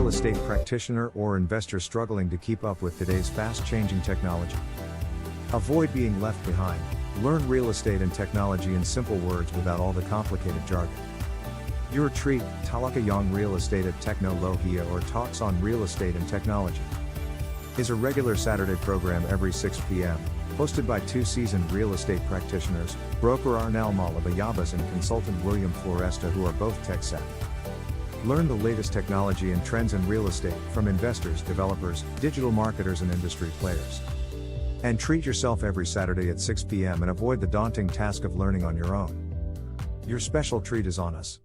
real estate practitioner or investor struggling to keep up with today's fast-changing technology? Avoid being left behind. Learn real estate and technology in simple words without all the complicated jargon. Your treat, Talaka Yang Real Estate at Technologia or Talks on Real Estate and Technology, is a regular Saturday program every 6 p.m., hosted by two seasoned real estate practitioners, broker Arnel Malabayabas and consultant William Floresta, who are both tech-savvy. Learn the latest technology and trends in real estate from investors, developers, digital marketers and industry players. And treat yourself every Saturday at 6 p.m. and avoid the daunting task of learning on your own. Your special treat is on us.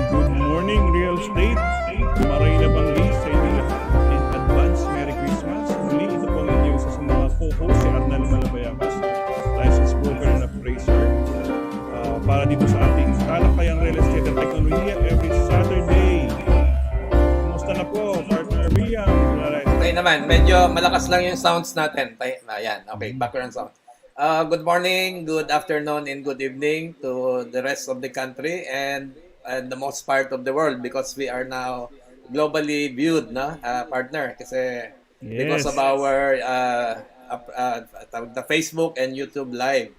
Good morning, real estate. Maray na bangli sa inyo lahat. In advance, Merry Christmas. Muli, ito po ang inyong isa sa mga co-host, si Arnel Malabayabas, licensed broker and appraiser. Para dito sa ating talakayang real estate at teknolohiya every Saturday. Kumusta na po, partner William? Okay naman, medyo malakas lang yung sounds natin. Ayan, okay, background sound. Good morning, good afternoon, and good evening to the rest of the country and the most part of the world because we are now globally viewed, no, partner, kasi because of our the Facebook and YouTube live.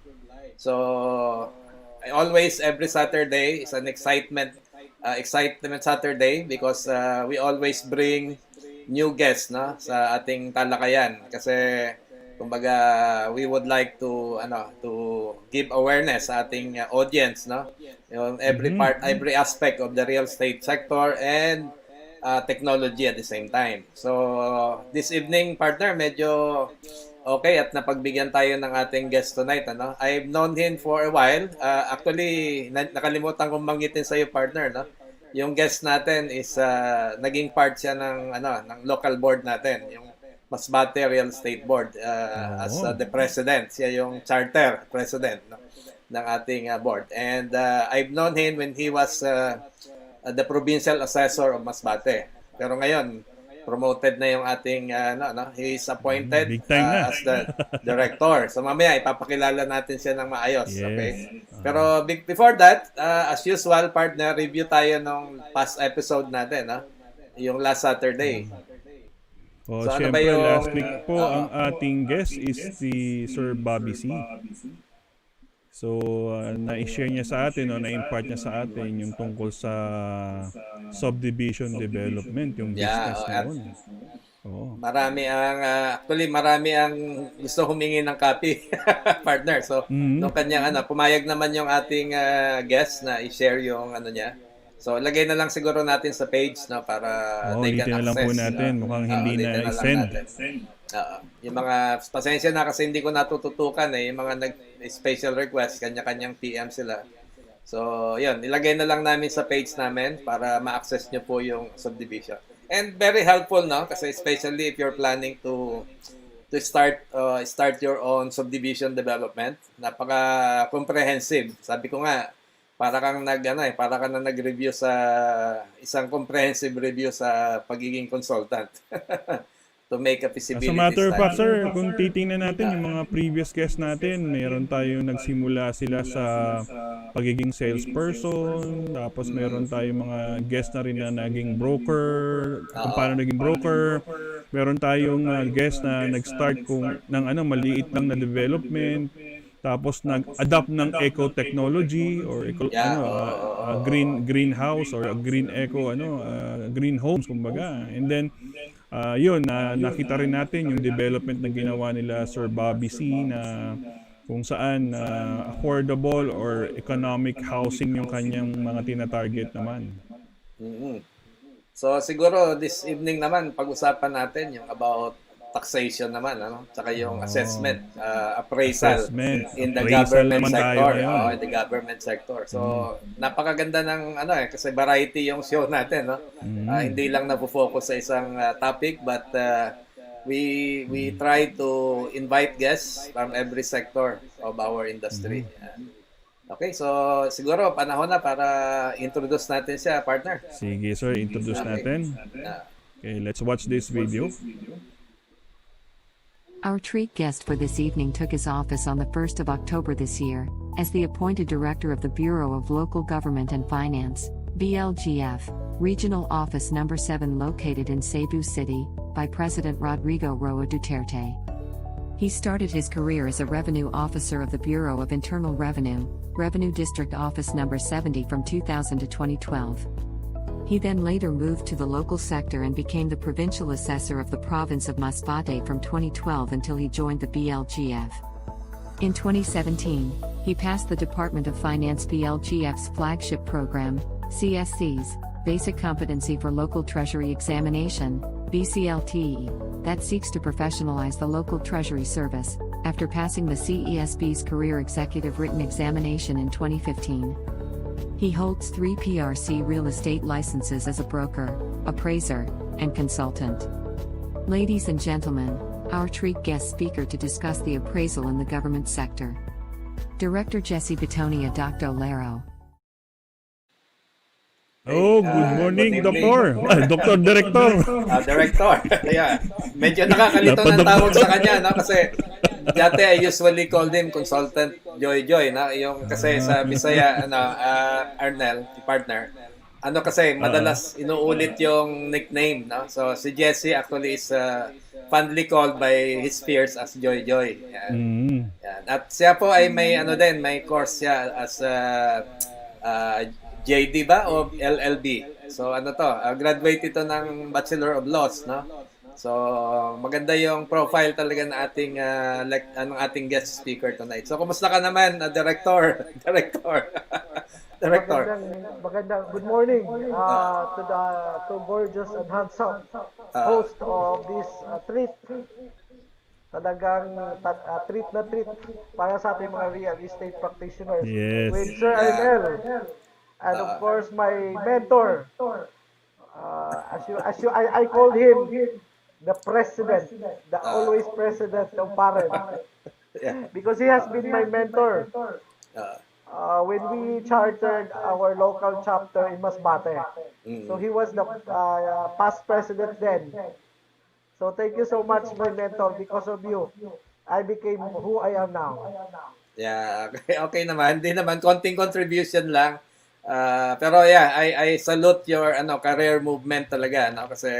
So always every Saturday is an excitement Saturday because we always bring new guests, no, sa ating talakayan kasi kumbaga we would like to give awareness sa ating audience, no, yung every aspect of the real estate sector and technology at the same time. So this evening, partner, medyo okay at napagbigyan tayo ng ating guest tonight, ano. I've known him for a while. Actually nakalimutan kong banggitin sa iyo, partner, no. Yung guest natin is naging part siya ng local board natin, yung Masbate Real Estate Board as the president. Siya yung charter president, no, ng ating board. And I've known him when he was the provincial assessor of Masbate. Pero ngayon, promoted na yung ating, he is appointed as the director. So mamaya, ipapakilala natin siya ng maayos. Yes. Okay? Pero before that, as usual, partner, review tayo ng past episode natin, no? Yung last Saturday. So, siyempre, last week po, ang ating guest is si Sir Bobby C. So, na-share niya sa atin, na-impart niya sa atin yung tungkol sa subdivision development, yung business noon. Marami ang gusto humingi ng copy, partner. So, nung kanyang pumayag naman yung ating guest na i-share yung niya. So, lagay na lang siguro natin sa page, no, para they can access. Na lang po natin. Mukhang hindi na i-send. Yung mga, pasensya na kasi hindi ko natututukan yung mga nag-special request, kanya-kanyang PM sila. So, yun, ilagay na lang namin sa page namin para ma-access nyo po yung subdivision. And very helpful, no, kasi especially if you're planning to start your own subdivision development. Napaka-comprehensive. Sabi ko nga, para kang nag-review sa isang comprehensive review sa pagiging consultant to make a feasibility study. As a matter of fact, sir, kung titingnan natin yung mga previous guests natin, meron tayong nagsimula sila sa pagiging salesperson, tapos meron tayong mga guests na rin na naging broker, kung paano naging broker. Meron tayong guest na nag-start ng maliit lang na development. Tapos nag-adapt ng eco technology or greenhouse or green eco green homes kumbaga. And then nakita rin natin yung development na ginawa nila Sir Bobby C na kung saan affordable or economic housing yung kanyang mga tina-target naman. So siguro this evening naman pag-usapan natin yung about taxation naman, tsaka yung assessment, appraisal in the government sector. In the government sector. So, napakaganda ng kasi variety yung show natin, no? Hindi lang na-focus sa isang topic, but we try to invite guests from every sector of our industry. Yan. Okay, so siguro panahon na para introduce natin siya, partner. Sige sir, introduce natin. Ah, Okay, let's watch this video. Our treat guest for this evening took his office on the 1st of October this year, as the appointed Director of the Bureau of Local Government and Finance, BLGF, Regional Office Number 7 located in Cebu City, by President Rodrigo Roa Duterte. He started his career as a revenue officer of the Bureau of Internal Revenue, Revenue District Office Number 70 from 2000 to 2012. He then later moved to the local sector and became the provincial assessor of the province of Masbate from 2012 until he joined the BLGF. In 2017, he passed the Department of Finance BLGF's flagship program, CSC's Basic Competency for Local Treasury Examination, BCLTE, that seeks to professionalize the local treasury service, after passing the CESB's Career Executive Written Examination in 2015. He holds 3 PRC real estate licenses as a broker, appraiser, and consultant. Ladies and gentlemen, our treat guest speaker to discuss the appraisal in the government sector. Director Jessie B, Doctolero. Oh, good morning, Doctor. Doctor Director. Director. Yeah. Medyo nakakalito ng tawag sa kanya, no? Kasi dati I usually call him Consultant Joy Joy, na yung kasi sa Bisaya Arnel, partner. Ano kasi madalas inuulit yung nickname, no? So si Jesse actually is fondly called by his peers as Joy Joy. Yan. Yan. At siya po ay may may course siya as JD ba o LLB. So graduate ito ng Bachelor of Laws, no? So maganda yung profile talaga ng ating ating guest speaker tonight. So kumusta ka naman, Director? Director. Magandang good morning to gorgeous and handsome host of this treat. Talagang treat na treat para sa ating mga real estate practitioners. Yes. With Sir Arnel. And of course, my mentor. I call him the president, the always president of Parent. Because he has been my mentor. When we chartered our local chapter in Masbate. So he was the past president then. So thank you so much, my mentor. Because of you, I became who I am now. Yeah, okay naman. Hindi naman, konting contribution lang. Pero yeah, I salute your career movement talaga, no? Kasi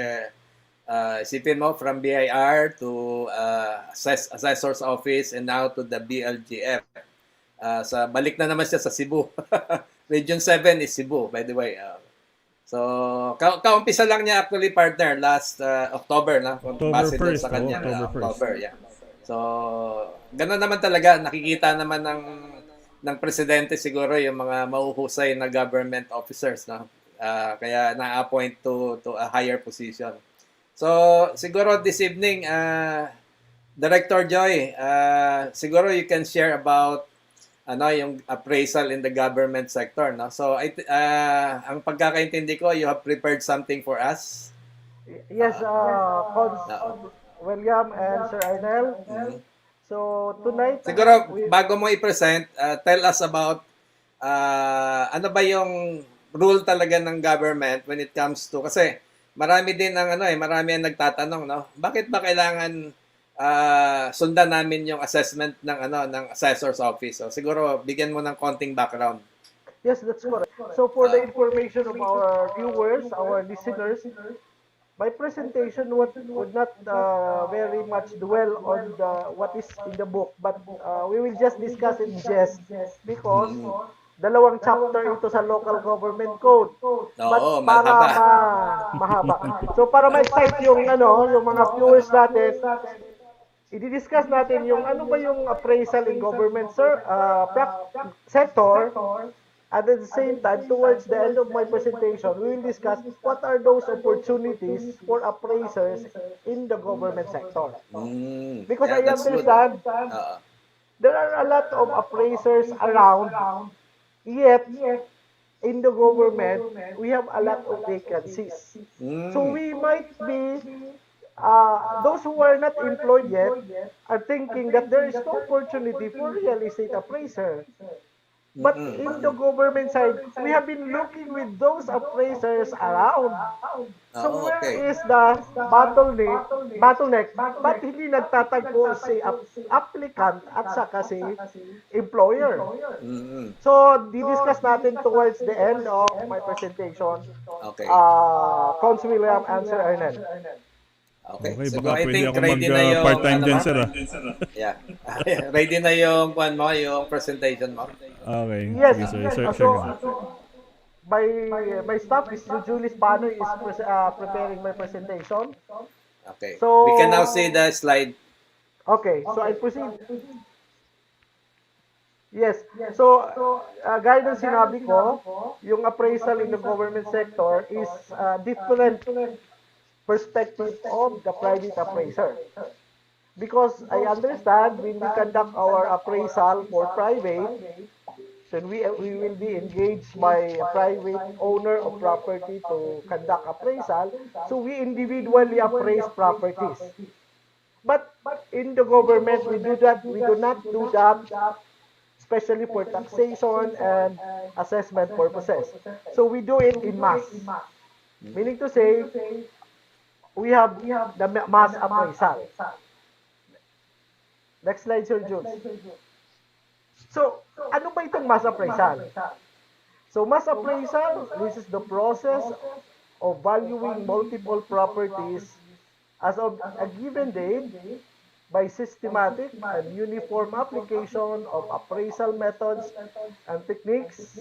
isipin mo from BIR to assessor's office and now to the BLGF. Balik na naman siya sa Cebu. Region 7 is Cebu, by the way. So kaumpisa lang niya actually, partner, last October, na? Base doon sa kanya, October, yeah. So gano'n naman talaga, nakikita naman ng presidente siguro yung mga mahuhusay na government officers, no? Kaya na-appoint to a higher position. So siguro this evening, Director Joy, siguro you can share about yung appraisal in the government sector, no? So ang pagkakaintindi ko, you have prepared something for us. Yes, William and Sir Arnel. So tonight, siguro bago mo i-present, tell us about ano ba yung rule talaga ng government when it comes to, kasi marami din marami ang nagtatanong, no? Bakit ba kailangan sundan namin yung assessment ng assessor's office? So siguro bigyan mo ng konting background. Yes, that's correct. So for the information of our viewers, our listeners, my presentation would not very much dwell on what is in the book, but we will just discuss it because dalawang chapter ito sa local government code. But para mahaba. So para ma-excite yung mga viewers natin, i-discuss natin yung ano ba yung appraisal in government sector. At the same time, towards the end of my presentation, we will discuss what are those opportunities for appraisers in the government sector. Because I understand there are a lot of appraisers around, yet in the government, we have a lot of vacancies. So we might be those who are not employed yet are thinking that there is no opportunity for real estate appraiser. But in the government side, we have been looking with those appraisers around. So Oh, where okay. is the bottleneck? Ba't hindi nagtatagpo si applicant at saka si employer? Mm-mm. So, didiscuss natin towards the end of my presentation. Okay. Cons William, answer Ernest. Okay. Okay, So baka I pwede think ako ready na yung mag-part-time ano dyan, mo? sir, ah. Yeah. Ready na yung kwan mo, yung presentation mo? Okay, Yes. sige, sir. Share So, ko, sir. my staff is Julie Spano is preparing my presentation. Okay. We can now see So, the slide. okay. So, I proceed. Yes. So, gaya ng sinabi ko, yung appraisal in the government sector is different perspective of the private appraiser. Because I understand when we conduct our appraisal for private, then we will be engaged by a private owner of property to conduct appraisal. So we individually appraise properties. But in the government, we do not do that, especially for taxation and assessment purposes. So we do it in mass. Meaning to say, we have the mass appraisal. Next slide, Sir Jules. So, ano ba itong mass appraisal? So, mass appraisal, this is the process of valuing multiple properties as of a given date by systematic and uniform application of appraisal methods and techniques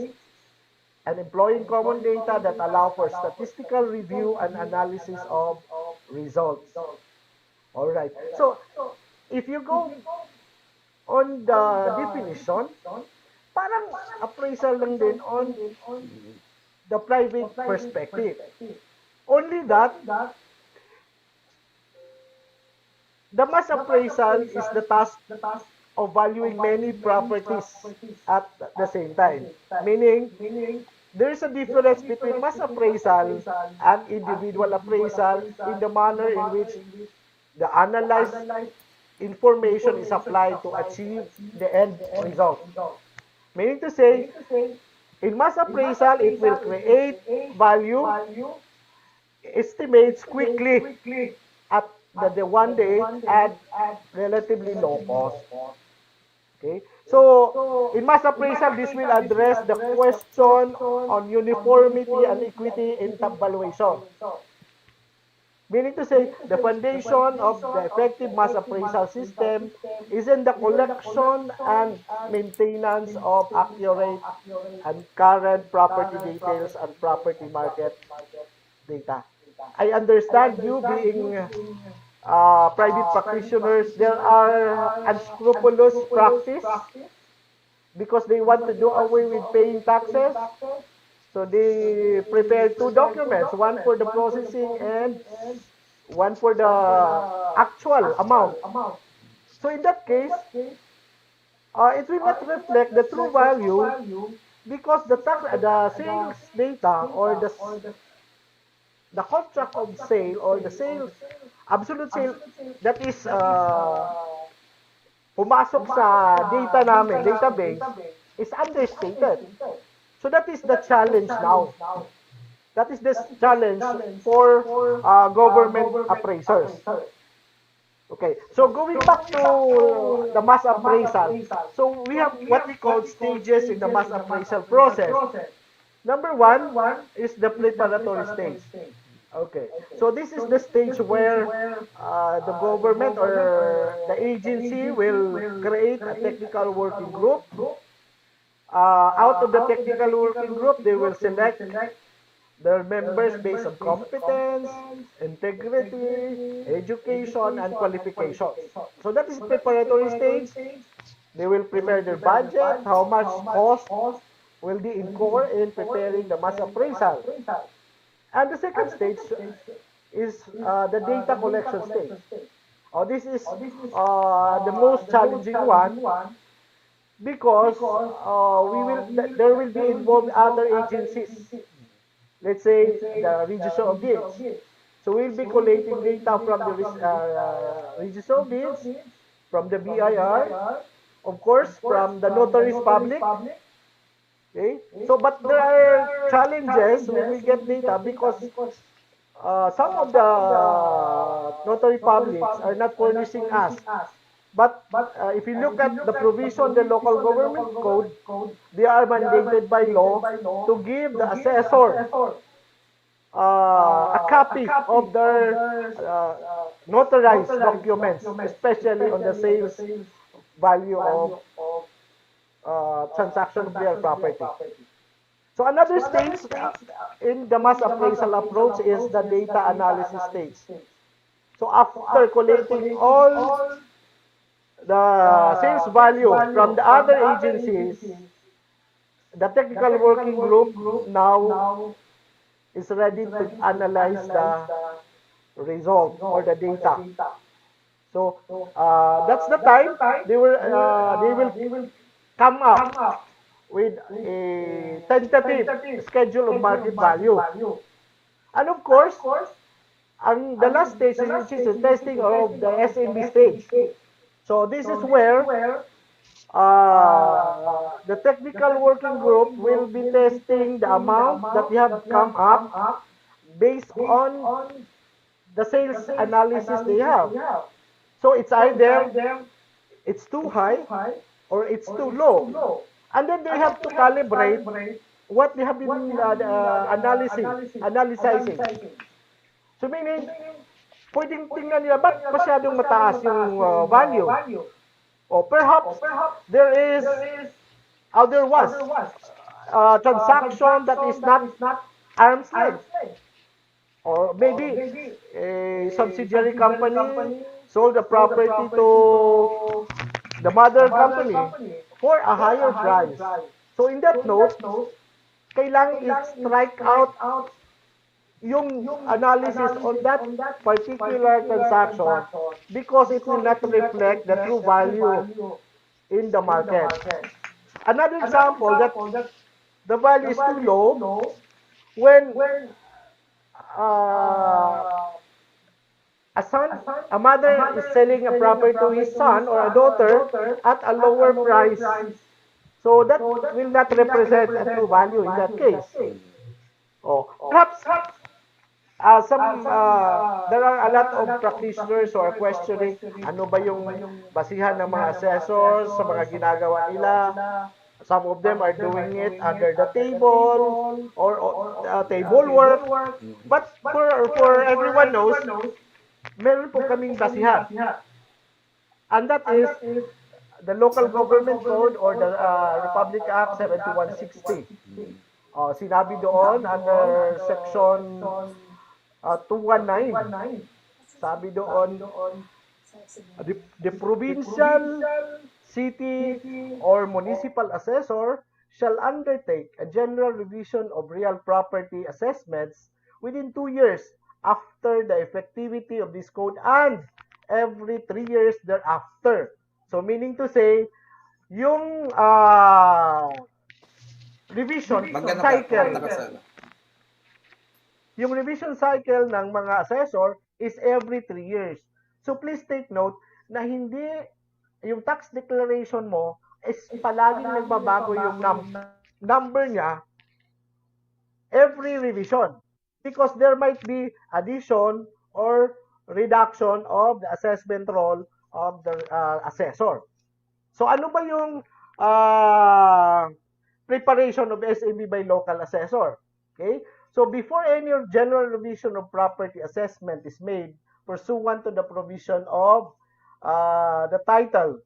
and employing common data that allow for statistical review and analysis of results. All right. So, if you go on the definition, parang appraisal lang din on the private perspective. Only that, the mass appraisal is the task of valuing many properties at the same time. Meaning, there is a difference between mass appraisal and individual appraisal in the manner in which the analyzed information is applied to achieve the end result. Meaning to say, in mass appraisal, it will create value, estimates quickly at the one date at relatively low cost. Okay? So, in mass appraisal, this will address the question on uniformity and equity in valuation. Meaning to say, the foundation of the effective mass appraisal system is in the collection and maintenance of accurate and current property details and property market data. I understand you being private practitioners, there are unscrupulous practice because they want to do away with paying taxes. So they prepare two documents, one for the processing and one for the actual amount. So in that case, it will not reflect the true value because the sales data or the contract of sale or the sales absolute sale that is pumasok sa data namin, database, is understated. So that is the challenge now. That is the challenge for government appraisers. Okay, so going back to the mass appraisal. So we have what we call stages in the mass appraisal process. Number one is the preparatory stage. Okay, so this is the stage where the government or the agency will create a technical working group. Out of the technical working group, they will select their members based on competence, integrity, education, and qualifications. So that is preparatory stage. They will prepare their budget, how much cost will be incurred in preparing the mass appraisal. And the second stage is the data collection stage. This is the most challenging one because there will be involved other agencies. Let's say the Registrar of Deeds. So we'll be collating data from the register of deeds, from the BIR, of course, from the notaries public. Okay? So, but there are challenges when we get data because some of the notary publics are not furnishing us. But if you look at the provision, the local government code, they are mandated by law to give the assessor a copy of their notarized documents, especially on the sales value of transaction of real property. So another stage in the mass appraisal approach is the data analysis stage. So after collating all the sales value from the other agencies, the technical working group now is ready to analyze the result or the data. So that's the time they will come up with a tentative schedule of market value. And of course, the last stage which is the testing of the SMB stage. So this is where the technical working group will be testing the amount that we have come up based on the sales analysis they have. So it's either it's too high or it's too low. And then they have to calibrate what they have been analyzing. So meaning, pwedeng tingnan nila, ba't masyadong mataas yung value? Or perhaps there was a transaction that is not arm's length. Or maybe a subsidiary company sold the property to the mother company for a higher price. So in that note, kailangan i-strike out yung analysis on that particular transaction because it will not reflect the true value in the market. Another example that the value is too low when a mother is selling a property to his son or a daughter at a lower price. So that will not represent a true value in that case. Perhaps there are a lot of practitioners who are questioning ano ba yung basihan ng mga assessors sa mga ginagawa nila. Some of them are doing it under the table or table work. But for everyone knows, meron po kaming basihan. And that is the Local Government Code or the Republic Act 7160. Sinabi doon under Section 219. Sabi doon, the provincial, city, or municipal assessor shall undertake a general revision of real property assessments within 2 years after the effectivity of this code and every 3 years thereafter. So meaning to say, yung revision cycle, yung revision cycle ng mga assessor is every 3 years. So please take note na hindi yung tax declaration mo is palaging nagbabago yung number niya every revision because there might be addition or reduction of the assessment roll of the assessor. So ano ba yung preparation of SAB by local assessor? Okay? So before any general revision of property assessment is made pursuant to the provision of the Title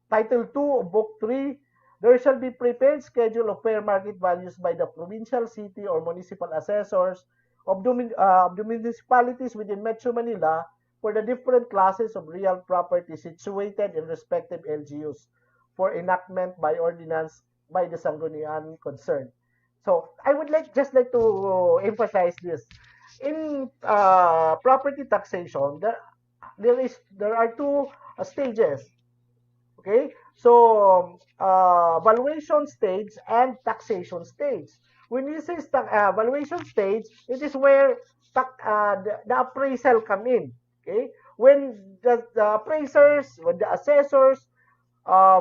2 of Book 3, there shall be prepared schedule of fair market values by the provincial, city, or municipal assessors of the municipalities within Metro Manila for the different classes of real property situated in respective LGUs for enactment by ordinance by the Sangguniang concerned. So I would just like to emphasize this. In property taxation, there are two stages. Okay? So, valuation stage and taxation stage. When you say valuation stage, it is where the appraisal come in. Okay? When the appraisers, when the assessors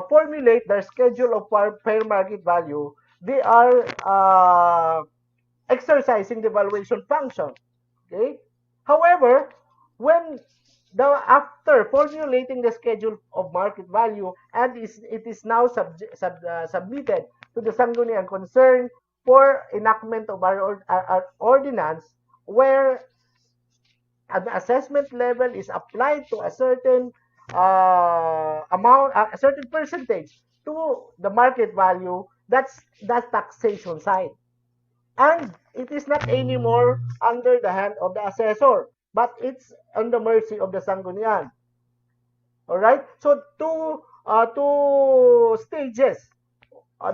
formulate their schedule of fair market value, they are exercising the valuation function. Okay? However, when after formulating the schedule of market value and it is now submitted to the sangguniang concern for enactment of our ordinance, where an assessment level is applied to a certain amount, a certain percentage to the market value, that's taxation side. And it is not anymore under the hand of the assessor, but it's on the mercy of the sanggunian. All right? So two stages,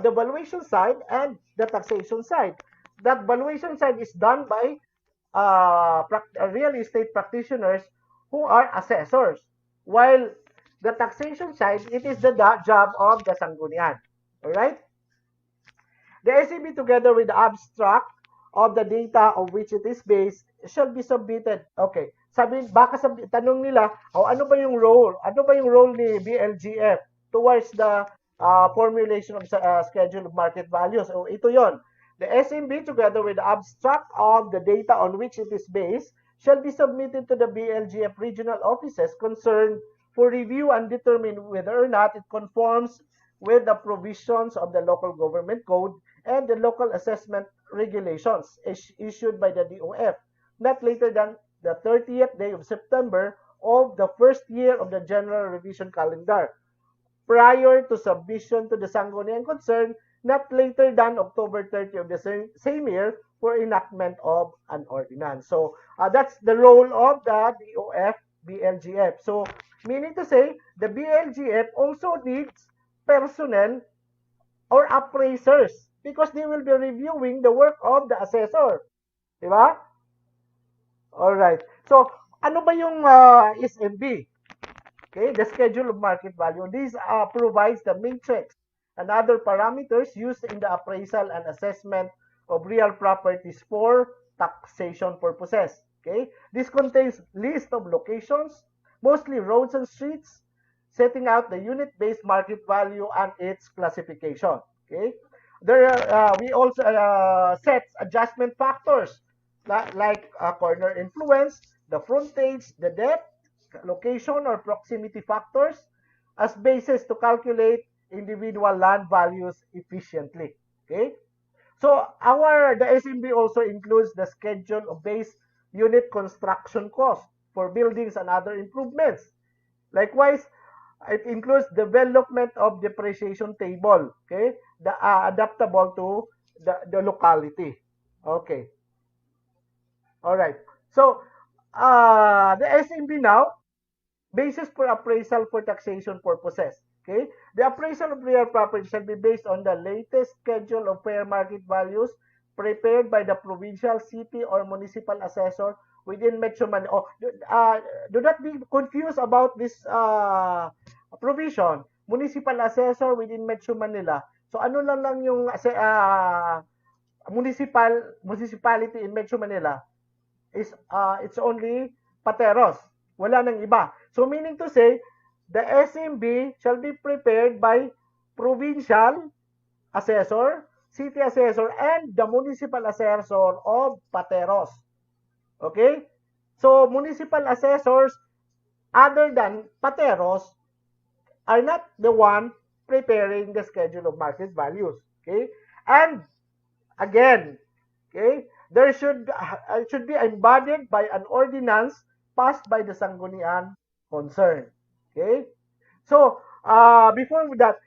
the valuation side and the taxation side. That valuation side is done by real estate practitioners who are assessors, while the taxation side, it is the job of the sanggunian. All right? The SEB, together with the abstract of the data of which it is based, shall be submitted. Okay. Baka tanong nila, ano ba yung role? Ano ba yung role ni BLGF towards the formulation of schedule of market values? O ito yon. The SMB, together with the abstract of the data on which it is based, shall be submitted to the BLGF regional offices concerned for review and determine whether or not it conforms with the provisions of the local government code and the local assessment regulations issued by the DOF, not later than the 30th day of September of the first year of the general revision calendar, prior to submission to the sangguniang concern, not later than October 30 of the same year for enactment of an ordinance. So that's the role of the DOF, BLGF. So meaning to say, the BLGF also needs personnel or appraisers because they will be reviewing the work of the assessor. Diba? Alright. So, ano ba yung SMB? Okay, the schedule of market value. This provides the matrix and other parameters used in the appraisal and assessment of real properties for taxation purposes. Okay, this contains list of locations, mostly roads and streets, setting out the unit-based market value and its classification. Okay, there we also set adjustment factors like corner influence, the frontage, the depth, location or proximity factors as basis to calculate individual land values efficiently. Okay, so the SMB also includes the schedule of base unit construction cost for buildings and other improvements. Likewise, it includes development of depreciation table, okay, adaptable to the locality. Okay. All right. So, the SMB now, basis for appraisal for taxation purposes. Okay? The appraisal of real property shall be based on the latest schedule of fair market values prepared by the provincial, city, or municipal assessor within Metro Manila. Do not be confused about this provision. Municipal assessor within Metro Manila. So ano lang yung municipality in Metro Manila is it's only Pateros. Wala nang iba. So meaning to say, the SMB shall be prepared by provincial assessor, city assessor, and the municipal assessor of Pateros. Okay? So municipal assessors other than Pateros are not the one preparing the schedule of market values. Okay? And again, okay, there should be embodied by an ordinance passed by the sanggunian concerned. Okay? So, before that,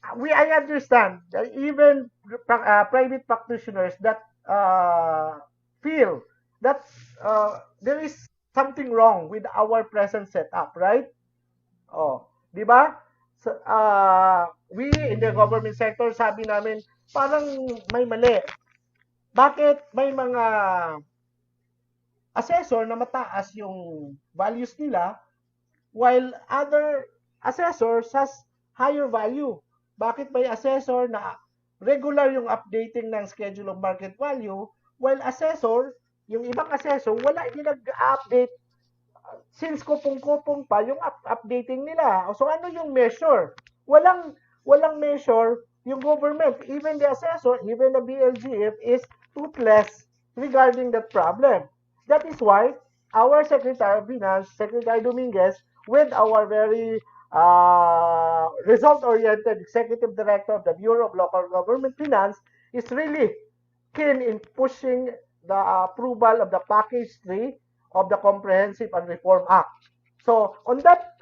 I understand that even private practitioners that feel that there is something wrong with our present setup, right? Oh, di ba? So, we in the government sector, sabi namin, parang may mali. Bakit may mga assessor na mataas yung values nila while other assessors has higher value. Bakit may assessor na regular yung updating ng schedule of market value, while assessor, yung ibang assessor, wala, hindi nag-update since kupong-kupong pa yung updating nila. So ano yung measure? Walang measure yung government. Even the assessor, even the BLGF is toothless regarding that problem. That is why our Secretary of Finance, Secretary Dominguez, with our very result-oriented Executive Director of the Bureau of Local Government Finance, is really keen in pushing the approval of the Package 3 of the Comprehensive and Reform Act. So, on that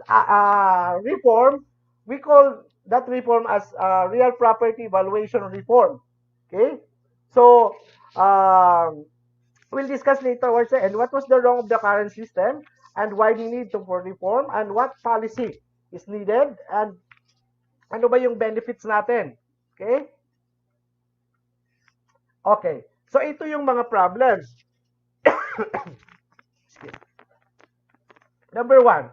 reform, we call that reform as real property valuation reform. Okay? So, we'll discuss later towards the end what was the wrong of the current system and why we need to for reform and what policy is needed and ano ba yung benefits natin. Okay? Okay. So, ito yung mga problems. Number 1,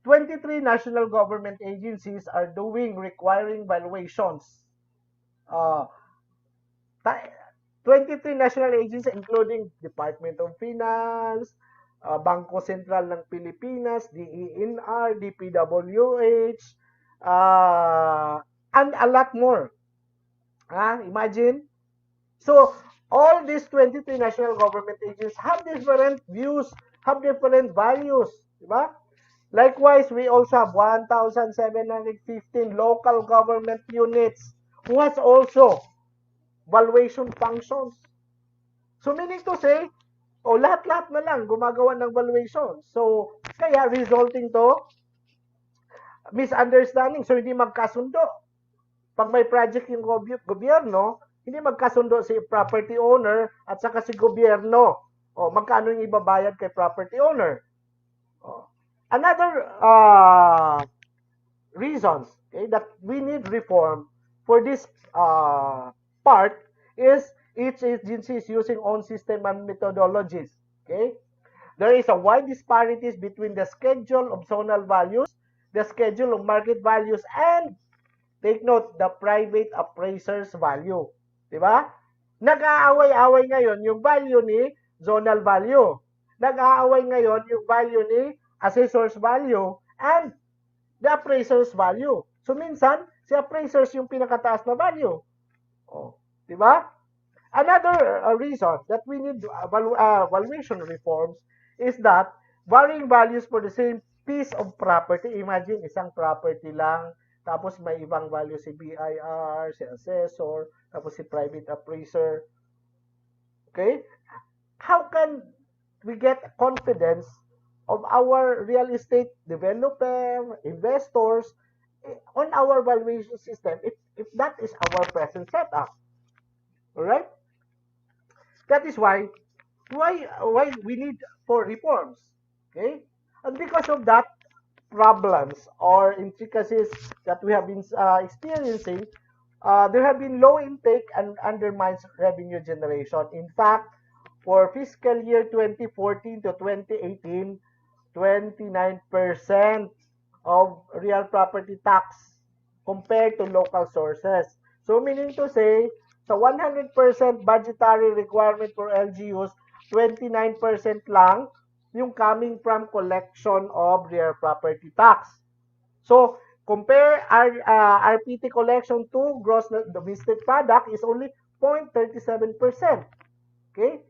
23 national government agencies are requiring valuations. 23 national agencies including Department of Finance, Bangko Sentral ng Pilipinas, DENR, DPWH, and a lot more. Imagine. So, all these 23 national government agencies have different views, have different values. Diba? Likewise, we also have 1,715 local government units who has also valuation functions. So, meaning to say, lahat-lahat na lang gumagawa ng valuation. So, kaya resulting to misunderstanding. So, hindi magkasundo. Pag may project yung gobyerno, hindi magkasundo si property owner at saka si gobyerno. Magkano yung ibabayad kay property owner? Another reasons, okay, that we need reform for this part is each agency is using own system and methodologies. Okay, there is a wide disparities between the schedule of zonal values, the schedule of market values, and take note, the private appraisers value. Diba? Nag-aaway-away ngayon yung value ni zonal value. Nag-aaway ngayon yung value ni assessor's value and the appraiser's value. So, minsan, si appraisers yung pinakataas na value. Diba? Another reason that we need valuation reforms is that varying values for the same piece of property. Imagine, isang property lang, tapos may ibang value si BIR, si assessor, tapos si private appraiser. Okay? How can we get confidence of our real estate developer, investors, on our valuation system if that is our present setup? Alright? That is why we need for reforms. Okay? And because of that, problems or intricacies that we have been experiencing, there have been low intake and undermines revenue generation. In fact, for fiscal year 2014 to 2018, 29% of real property tax compared to local sources. So meaning to say, sa 100% budgetary requirement for LGUs, 29% lang yung coming from collection of real property tax. So, compare our RPT collection to gross domestic product is only 0.37%. Okay?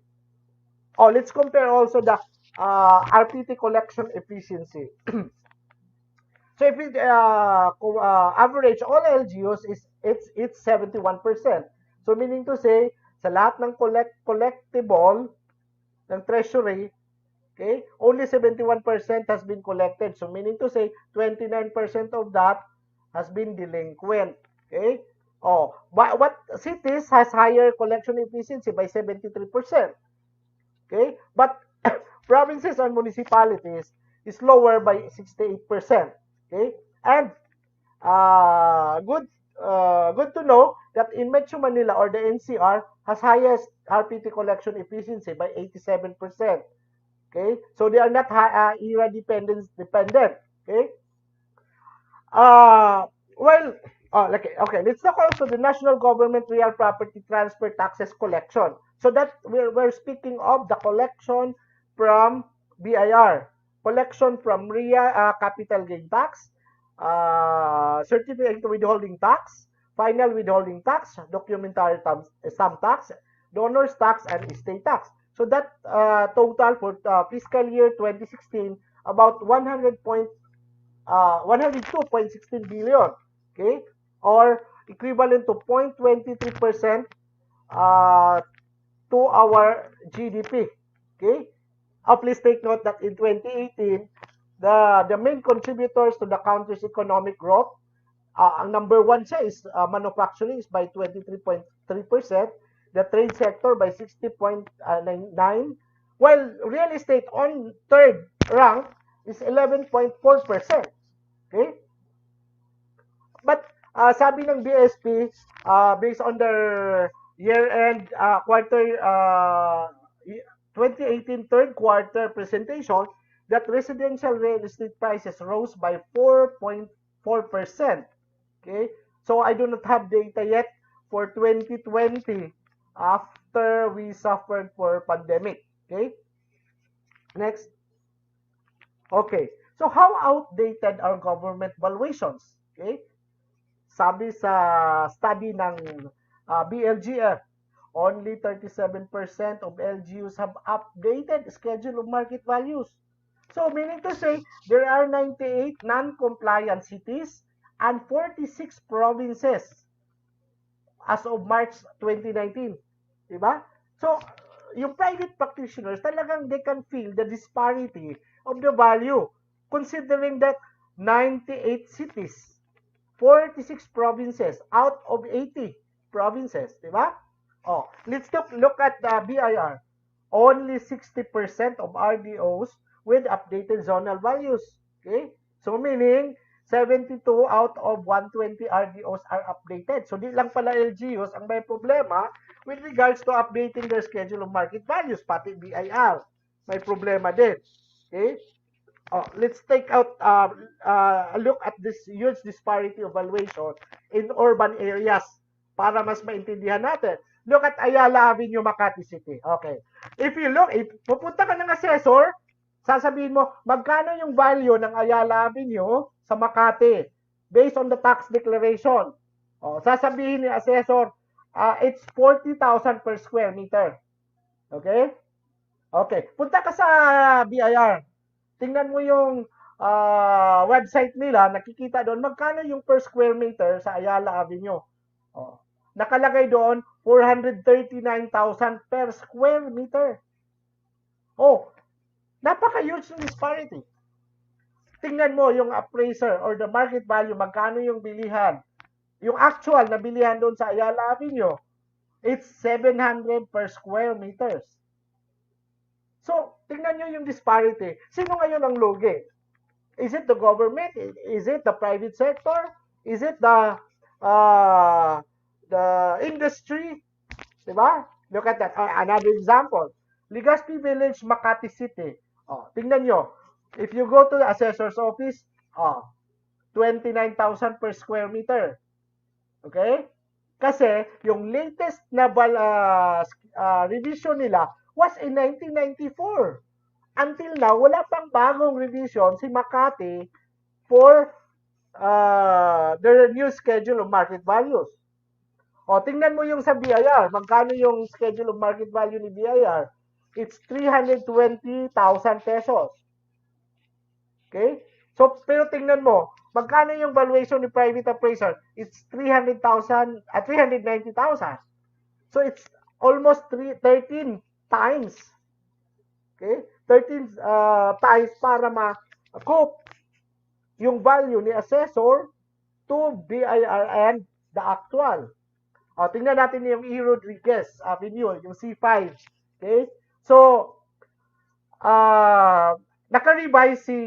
Let's compare also the RPT collection efficiency. So, if we average all LGUs, it's 71%. So, meaning to say, sa lahat ng collectible ng treasury, okay, only 71% has been collected. So, meaning to say, 29% of that has been delinquent. Okay? What cities has higher collection efficiency by 73%. Okay? But provinces and municipalities is lower by 68%. Okay? And good to know that in Metro Manila or the NCR has highest RPT collection efficiency by 87%. Okay? So they are not ERA dependent. Okay? Well, okay, let's talk also the national government real property transfer taxes collection. So that we're speaking of the collection from BIR, collection from REA, capital gain tax, certificate withholding tax, final withholding tax, documentary sum tax, donors tax, and estate tax. So that total for fiscal year 2016 about 102.16 billion, okay, or equivalent to 0.23% to our GDP, okay. Please take note that in 2018, the main contributors to the country's economic growth, ang number one siya is manufacturing is by 23.3%, the trade sector by 60.9%, while real estate on third rank is 11.4%. Okay? But sabi ng BSP, based on their year-end quarter 2018 third quarter presentation, that residential real estate prices rose by 4.4%. Okay? So I do not have data yet for 2020 after we suffered for pandemic. Okay? Next. Okay. So how outdated are government valuations? Okay? Sabi sa study ng BLGF, only 37% of LGUs have updated schedule of market values. So meaning to say, there are 98 non-compliant cities and 46 provinces as of March 2019. Diba? So, yung private practitioners, talagang they can feel the disparity of the value considering that 98 cities, 46 provinces out of 80 provinces, di ba? Oh, let's look at the BIR. Only 60% of RDOs with updated zonal values. Okay? So meaning 72 out of 120 RDOs are updated. So di lang pala LGUs ang may problema with regards to updating their schedule of market values, pati BIR. May problema din. Okay? Let's take out a look at this huge disparity of valuation in urban areas para mas maintindihan natin. Look at Ayala Avenue, Makati City. Okay. If pupunta ka ng assessor, sasabihin mo, magkano yung value ng Ayala Avenue sa Makati based on the tax declaration. Sasabihin ni assessor, it's 40,000 per square meter. Okay? Okay. Punta ka sa BIR. Tingnan mo yung website nila, nakikita doon, magkano yung per square meter sa Ayala Avenue. Nakalagay doon, 439,000 per square meter. Napaka-huge yung disparity. Tingnan mo yung appraiser or the market value, magkano yung bilihan. Yung actual na bilihan doon sa Ayala Avenue, it's 700 per square meters. So, tingnan nyo yung disparity. Sino ngayon ang lugi? Is it the government? Is it the private sector? Is it the industry? Diba? Look at that. Another example. Legazpi Village, Makati City. Tingnan nyo. If you go to the assessor's office, 29,000 per square meter. Okay? Kasi, yung latest na revision nila was in 1994. Until now, wala pang bagong revision si Makati for their new schedule of market values. Tingnan mo yung sa BIR. Magkano yung schedule of market value ni BIR? It's 320,000 pesos. Okay? So, pero tingnan mo, magkano yung valuation ni private appraiser? It's 390,000. So, it's almost 13 times. Okay? 13 times para ma-cope yung value ni assessor to BIR and the actual. Tingnan natin yung E. Rodriguez Avenue, yung C5. Okay? So, naka-revise si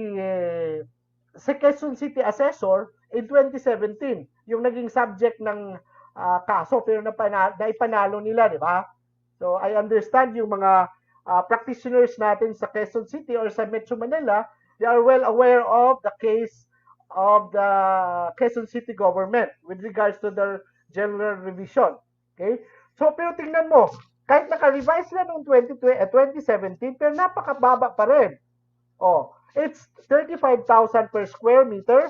Quezon City Assessor in 2017, yung naging subject ng kaso pero naipanalo nila, di ba? So, I understand yung mga practitioners natin sa Quezon City or sa Metro Manila, they are well aware of the case of the Quezon City government with regards to their general revision. Okay? So, pero tingnan mo, kahit naka-revise na noong 2017, pero napakababa pa rin. Oh, it's 35,000 per square meter.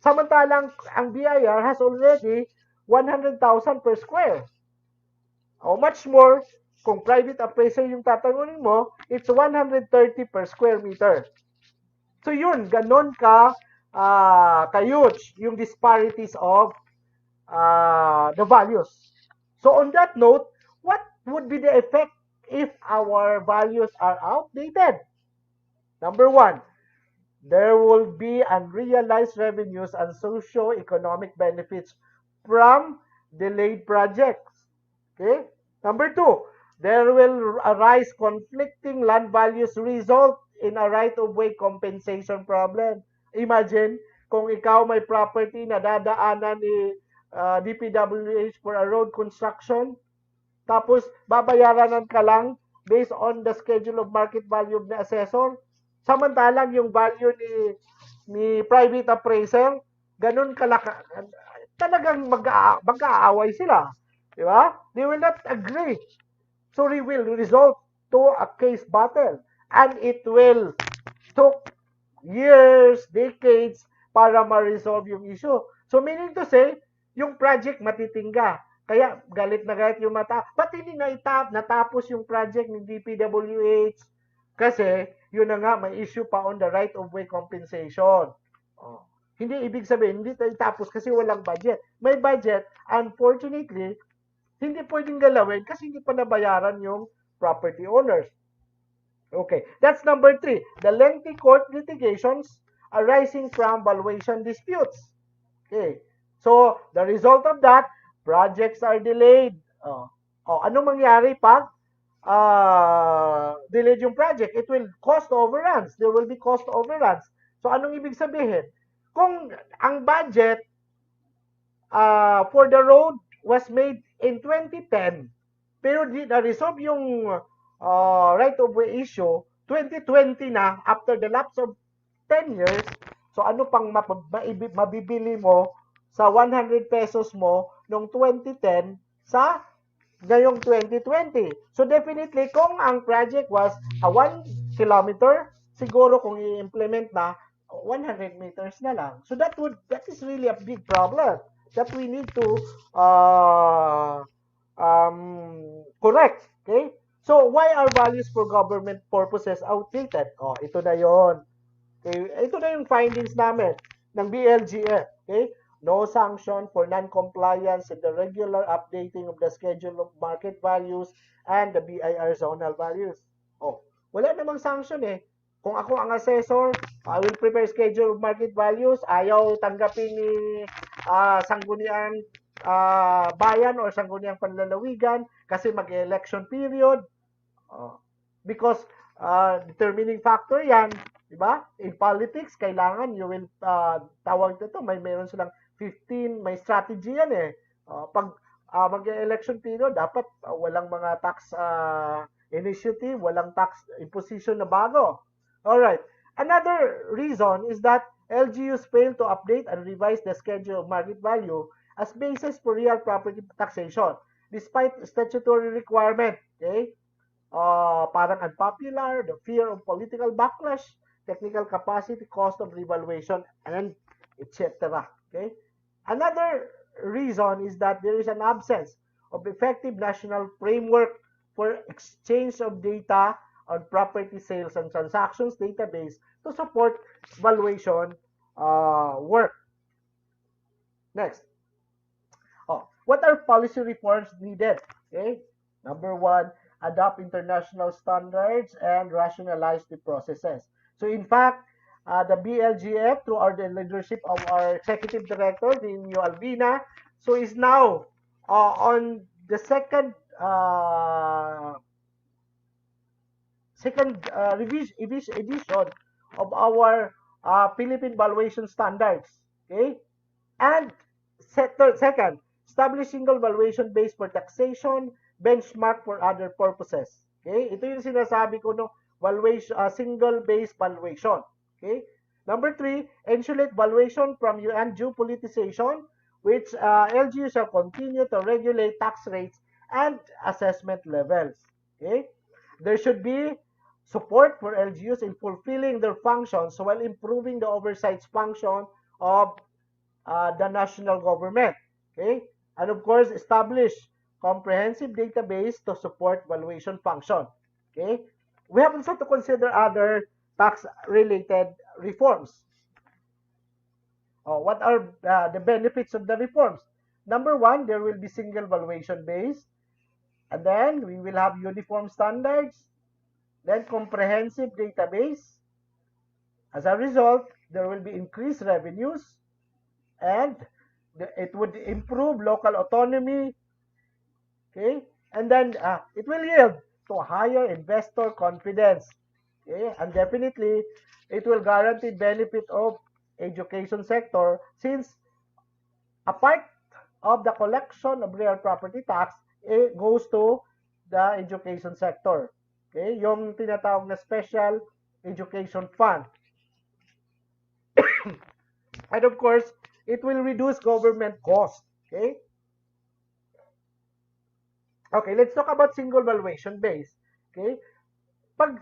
Samantalang ang BIR has already 100,000 per square. How much more, kung private appraiser yung tatanungin mo, it's 130 per square meter. So yun, ganon ka-huge yung disparities of the values. So on that note, what would be the effect if our values are outdated? Number one, there will be unrealized revenues and socio-economic benefits from delayed projects. Okay? Number two, there will arise conflicting land values result in a right-of-way compensation problem. Imagine, kung ikaw may property na dadaanan ni DPWH for a road construction, tapos babayaran ka lang based on the schedule of market value of the assessor, samantalang yung value ni private appraiser, ganun kalaka, talagang mag-aaway sila. Di ba? They will not agree. So it will result to a case battle. And it will took years, decades para ma-resolve yung issue. So meaning to say, yung project matitingga. Kaya galit na galit yung mata. Ba't hindi natapos yung project ng DPWH? Kasi yun na nga, may issue pa on the right-of-way compensation. Oh. Hindi ibig sabihin, hindi tayo tapos kasi walang budget. May budget, unfortunately, hindi pwedeng galawin kasi hindi pa nabayaran yung property owners. Okay, that's number 3. The lengthy court litigations arising from valuation disputes. Okay, so the result of that, projects are delayed. Anong mangyari pag delayed yung project? It will cost overruns. There will be cost overruns. So anong ibig sabihin? Kung ang budget for the road was made in 2010, pero di na-resolve yung right-of-way issue, 2020 na, after the lapse of 10 years, so ano pang mabibili mo sa 100 pesos mo noong 2010 sa ngayong 2020. So definitely, kung ang project was a 1 kilometer, siguro kung i-implement na, 100 meters na lang. So that is really a big problem that we need to correct. Okay? So, why are values for government purposes outdated? Ito na yon. Okay? Ito na yung findings namin ng BLGF. Okay? No sanction for non-compliance in the regular updating of the schedule of market values and the BIR zonal values. Wala namang sanction eh. Kung ako ang assessor, I will prepare schedule of market values. Ayaw tanggapin ni sangguniang bayan or sangguniang panlalawigan kasi mag-election period. Because determining factor yan, di ba? In politics, kailangan you will tawag nito, meron silang 15, may strategy yan eh. Pag mag-election period, dapat walang mga tax initiative, walang tax imposition na bago. Alright. Another reason is that LGUs fail to update and revise the schedule of market value as basis for real property taxation despite statutory requirement. Okay? Parang unpopular, the fear of political backlash, technical capacity, cost of revaluation, and etc. Okay? Another reason is that there is an absence of effective national framework for exchange of data on property sales and transactions database to support valuation work. Next. What are policy reforms needed? Okay. Number 1, adopt international standards and rationalize the processes. So in fact, the BLGF, through the leadership of our executive director, Nino Albina, so is now on the second edition of our Philippine valuation standards. Okay? And second, establish single valuation base for taxation, benchmark for other purposes. Okay? Ito yung sinasabi ko, no, valuation, single-based valuation. Okay. Number 3, insulate valuation from undue politicization, which LGU shall continue to regulate tax rates and assessment levels. Okay. There should be support for LGUs in fulfilling their functions while improving the oversight function of the national government. Okay. And of course, establish comprehensive database to support valuation function. Okay. We have also to consider other tax-related reforms. What are the benefits of the reforms? Number 1, there will be single valuation base, and then we will have uniform standards, then comprehensive database. As a result, there will be increased revenues, and it would improve local autonomy. Okay, and then it will yield to higher investor confidence. Okay, and definitely it will guarantee benefit of education sector, since a part of the collection of real property tax goes to the education sector. Okay, yung tinatawag na special education fund. And of course, it will reduce government costs. Okay? Okay, let's talk about single valuation base. Okay? Pag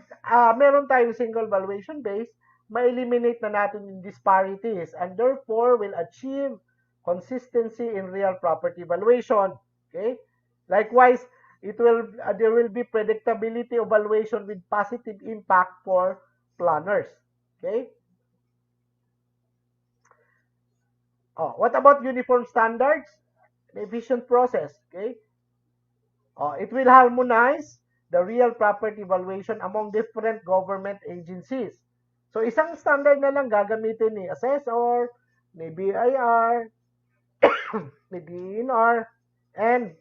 meron tayong single valuation base, ma-eliminate na natin yung disparities and therefore will achieve consistency in real property valuation. Okay? Likewise, there will be predictability of valuation with positive impact for planners. Okay? What about uniform standards? The efficient process. Okay? It will harmonize the real property valuation among different government agencies. So, isang standard na lang gagamitin ni assessor, ni BIR, ni DNR, and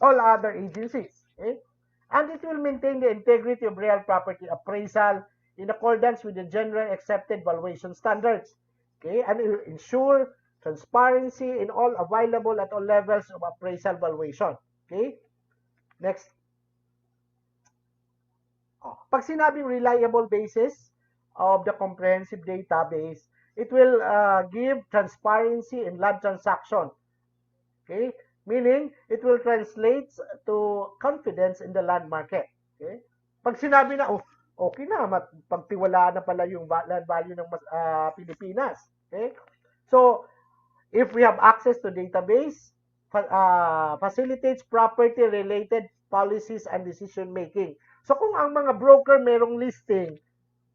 all other agencies. Okay? And it will maintain the integrity of real property appraisal in accordance with the general accepted valuation standards. Okay? And it will ensure transparency in all available at all levels of appraisal valuation. Okay? Next. Pag sinabing reliable basis of the comprehensive database, it will give transparency in land transaction. Okay? Meaning, it will translate to confidence in the land market. Okay? Pag sinabi na, okay na, pagtiwalaan na pala yung land value ng Pilipinas. Okay? So, if we have access to database, facilitates property-related policies and decision-making. So, kung ang mga broker merong listing,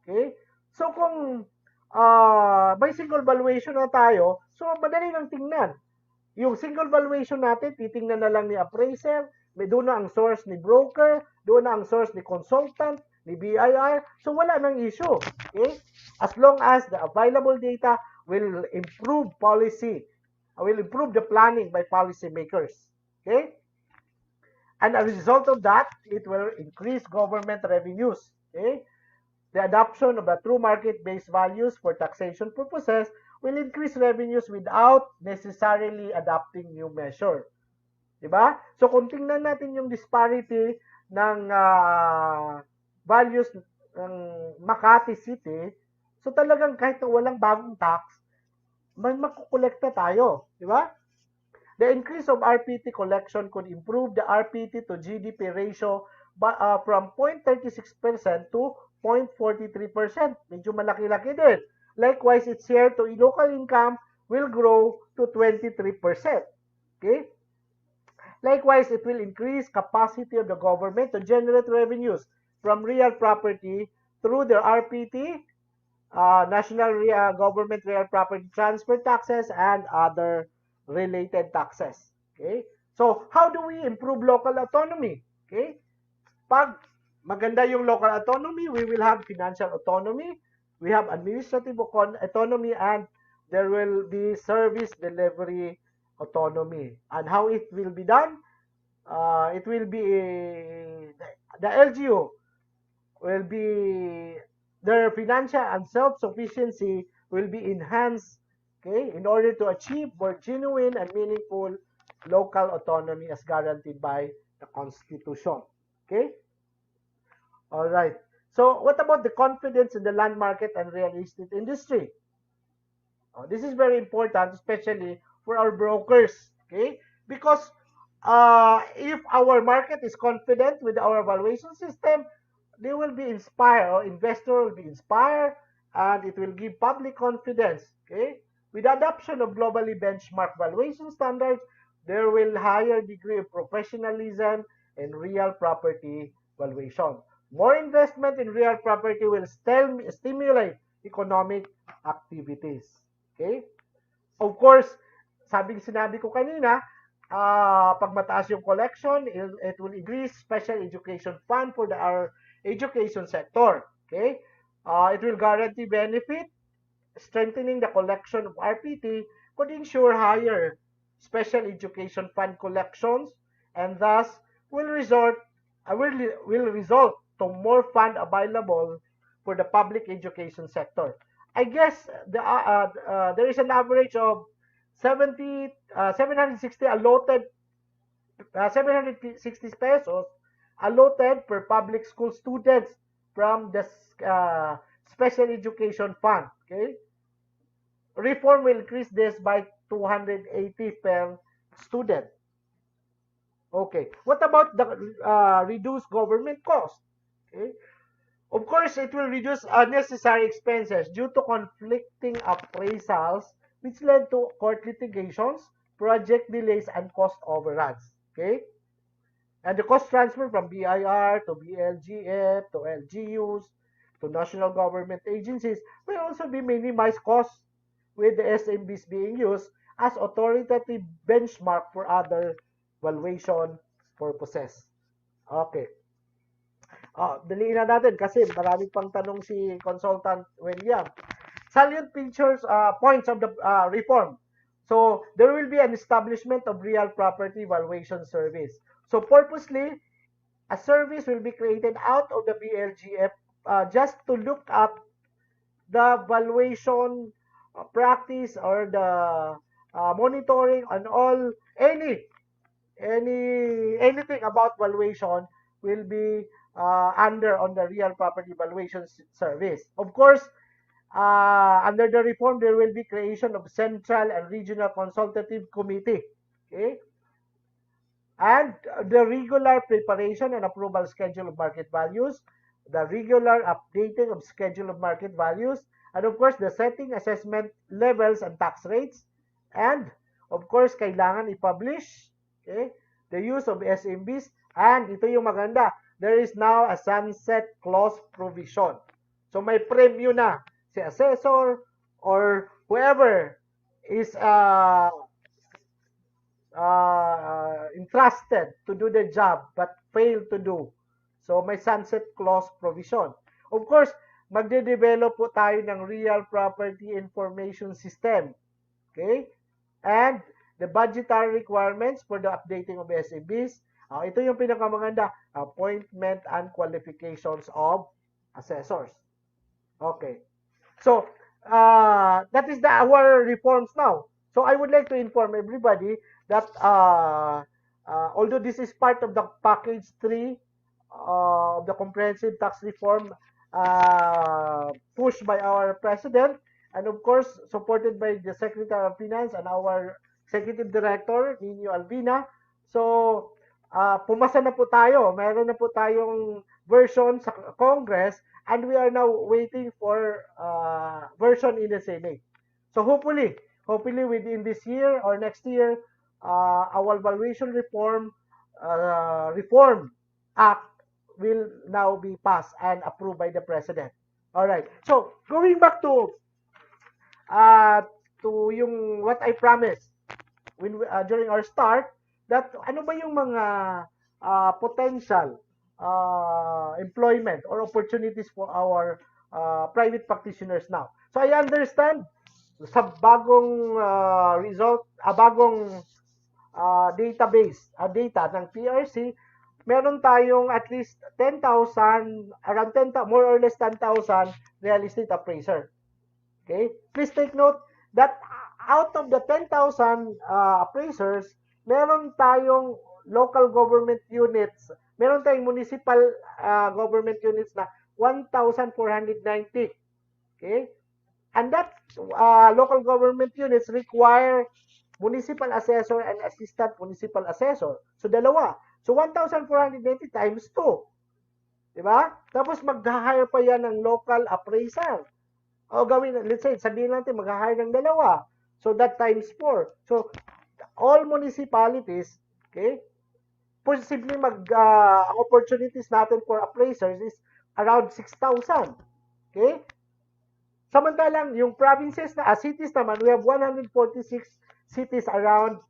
okay? So, kung may single valuation na tayo, so, madali lang tingnan. Yung single valuation natin, titingnan na lang ni appraiser, may doon na ang source ni broker, doon na ang source ni consultant, ni BIR, so wala nang issue. Okay? As long as the available data will improve policy, will improve the planning by policymakers. Okay? And as a result of that, it will increase government revenues. Okay? The adoption of the true market-based values for taxation purposes will increase revenues without necessarily adopting new measure. Diba? So kung tingnan natin yung disparity ng values ng Makati City, so talagang kahit walang bagong tax, may makukolekta tayo. Diba? The increase of RPT collection could improve the RPT to GDP ratio from 0.36% to 0.43%. Medyo malaki-laki din. Likewise, its share to local income will grow to 23%. Okay? Likewise, it will increase capacity of the government to generate revenues from real property through their RPT, National Government Real Property Transfer Taxes, and other related taxes. Okay? So, how do we improve local autonomy? Okay? Pag maganda yung local autonomy, we will have financial autonomy, we have administrative autonomy, and there will be service delivery autonomy. And how it will be done? It will be the LGU will be their financial and self-sufficiency will be enhanced, okay, in order to achieve more genuine and meaningful local autonomy as guaranteed by the Constitution. Okay? All right. So what about the confidence in the land market and real estate industry? This is very important, especially for our brokers, okay? Because if our market is confident with our valuation system, they will be inspired, or investor will be inspired, and it will give public confidence, okay? With the adoption of globally benchmark valuation standards, there will higher degree of professionalism in real property valuation. More investment in real property will stimulate economic activities. Okay? Of course, sinabi ko kanina, pag mataas yung collection, it will increase special education fund for our education sector. Okay? It will guarantee benefit. Strengthening the collection of RPT could ensure higher special education fund collections, and thus will result to more fund available for the public education sector. I guess there is an average of 760 allotted 760 pesos allotted per public school students from the special education fund. Okay, reform will increase this by 280 per student. Okay, what about the reduced government cost? Okay, of course, it will reduce unnecessary expenses due to conflicting appraisals, which led to court litigations, project delays, and cost overruns. Okay? And the cost transfer from BIR to BLGF to LGUs to national government agencies will also be minimized costs, with the SMBs being used as authoritative benchmark for other valuation purposes. Okay. Daliin na natin kasi marami pang tanong si Consultant William. Salient points of the reform. So, there will be an establishment of real property valuation service. So, purposely, a service will be created out of the BLGF just to look at the valuation practice or the monitoring on anything about valuation will be on the real property valuation service. Of course, under the reform, there will be creation of central and regional consultative committee. Okay, and the regular preparation and approval schedule of market values, the regular updating of schedule of market values, and of course, the setting assessment levels and tax rates, and of course, kailangan i-publish, okay, the use of SMBs, and ito yung maganda, there is now a sunset clause provision. So may premyo na si assessor or whoever is entrusted to do the job but failed to do. So may sunset clause provision. Of course, magde-develop po tayo ng real property information system. Okay? And the budgetary requirements for the updating of SMBs. Ito yung pinakamaganda, appointment and qualifications of assessors. Okay. So, that is our reforms now. So, I would like to inform everybody that although this is part of the package 3 of the comprehensive tax reform pushed by our president, and of course, supported by the Secretary of Finance and our Executive Director, Nino Albina. So, pumasa na po tayo. Meron na po tayong version sa Congress, and we are now waiting for version in the Senate. So hopefully within this year or next year, our valuation reform act will now be passed and approved by the President. All right. So going back to yung what I promised when during our start, that ano ba yung mga potential employment or opportunities for our private practitioners now. So I understand sa bagong bagong database, data ng PRC, meron tayong at least 10,000, around 10, more or less 10,000 real estate appraiser. Okay? Please take note that out of the 10,000 appraisers, meron tayong local government units, meron tayong municipal government units na 1,490. Okay? And that local government units require municipal assessor and assistant municipal assessor. So, dalawa. So, 1,490 times 2. Diba? Tapos, mag-hire pa yan ng local appraiser. O gawin, let's say, sabihin natin, mag-hire ng dalawa. So, that times 4. So, all municipalities, okay, posibleng opportunities natin for appraisers is around 6,000. Okay? Samantalang, yung provinces na, cities naman, we have 146 cities around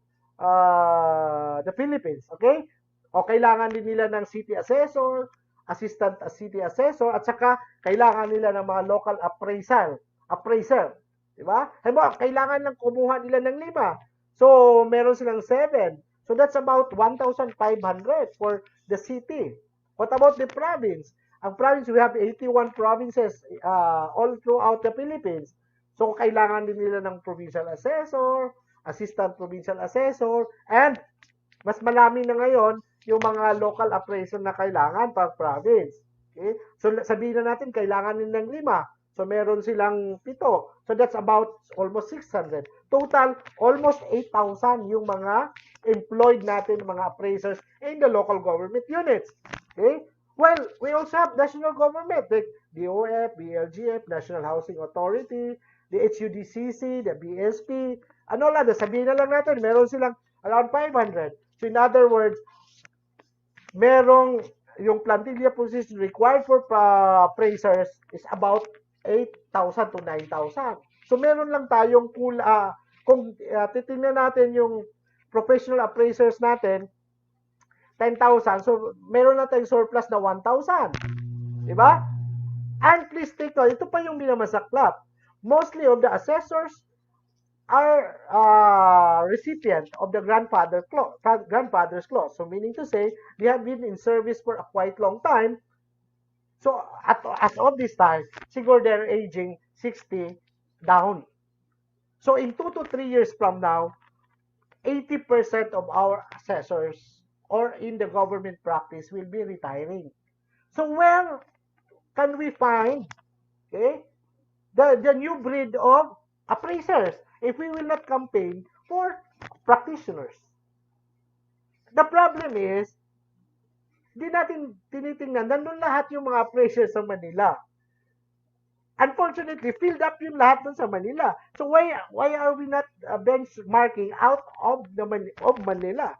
the Philippines. Okay? O kailangan din nila ng city assessor, assistant city assessor, at saka kailangan nila ng mga local appraisal, appraiser. Diba? Kailangan lang kumuha nila ng 5. So, meron silang 7. So, that's about 1,500 for the city. What about the province? Ang province, we have 81 provinces all throughout the Philippines. So, kailangan din nila ng provincial assessor, assistant provincial assessor, and mas marami na ngayon yung mga local appraisal na kailangan per province. Okay? So, sabihin na natin, kailangan nila ng 5. So, meron silang 7. So, that's about almost 600. Total, almost 8,000 yung mga employed natin, mga appraisers in the local government units. Okay? Well, we also have national government, like DOF, BLGF, National Housing Authority, the HUDCC, the BSP, ano lang, sabihin na lang natin, meron silang around 500. So, in other words, merong yung plantilla position required for appraisers is about 8,000 to 9,000. So, meron lang tayong kung titingnan natin yung professional appraisers natin, 10,000. So, meron na tayong surplus na 1,000. Diba? And please take note, ito pa yung binamasaklap. Mostly of the assessors are recipient of the grandfather's clause. So, meaning to say, they have been in service for a quite long time. So, as of this time, siguro they're aging 60 down. So, in 2 to 3 years from now, 80% of our assessors or in the government practice will be retiring. So, where can we find the new breed of appraisers if we will not campaign for practitioners? The problem is, di natin tinitingnan, nandun lahat yung mga appraisers sa Manila. Unfortunately, filled up yung lahat dun sa Manila. So why are we not benchmarking out of Manila?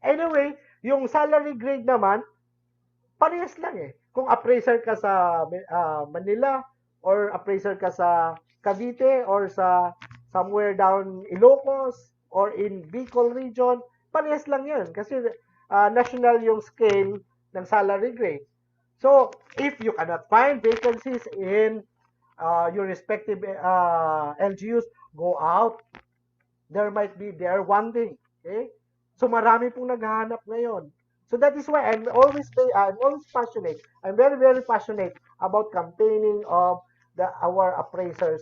Anyway, yung salary grade naman, parehas lang eh. Kung appraiser ka sa Manila or appraiser ka sa Cavite or sa somewhere down Ilocos or in Bicol region, parehas lang yun. Kasi national yung scale ng salary grade. So, if you cannot find vacancies in your respective LGUs, go out. There are wanting. Okay? So, marami pong naghahanap ngayon. So, that is why I'm always passionate. I'm very, very passionate about campaigning of our appraisers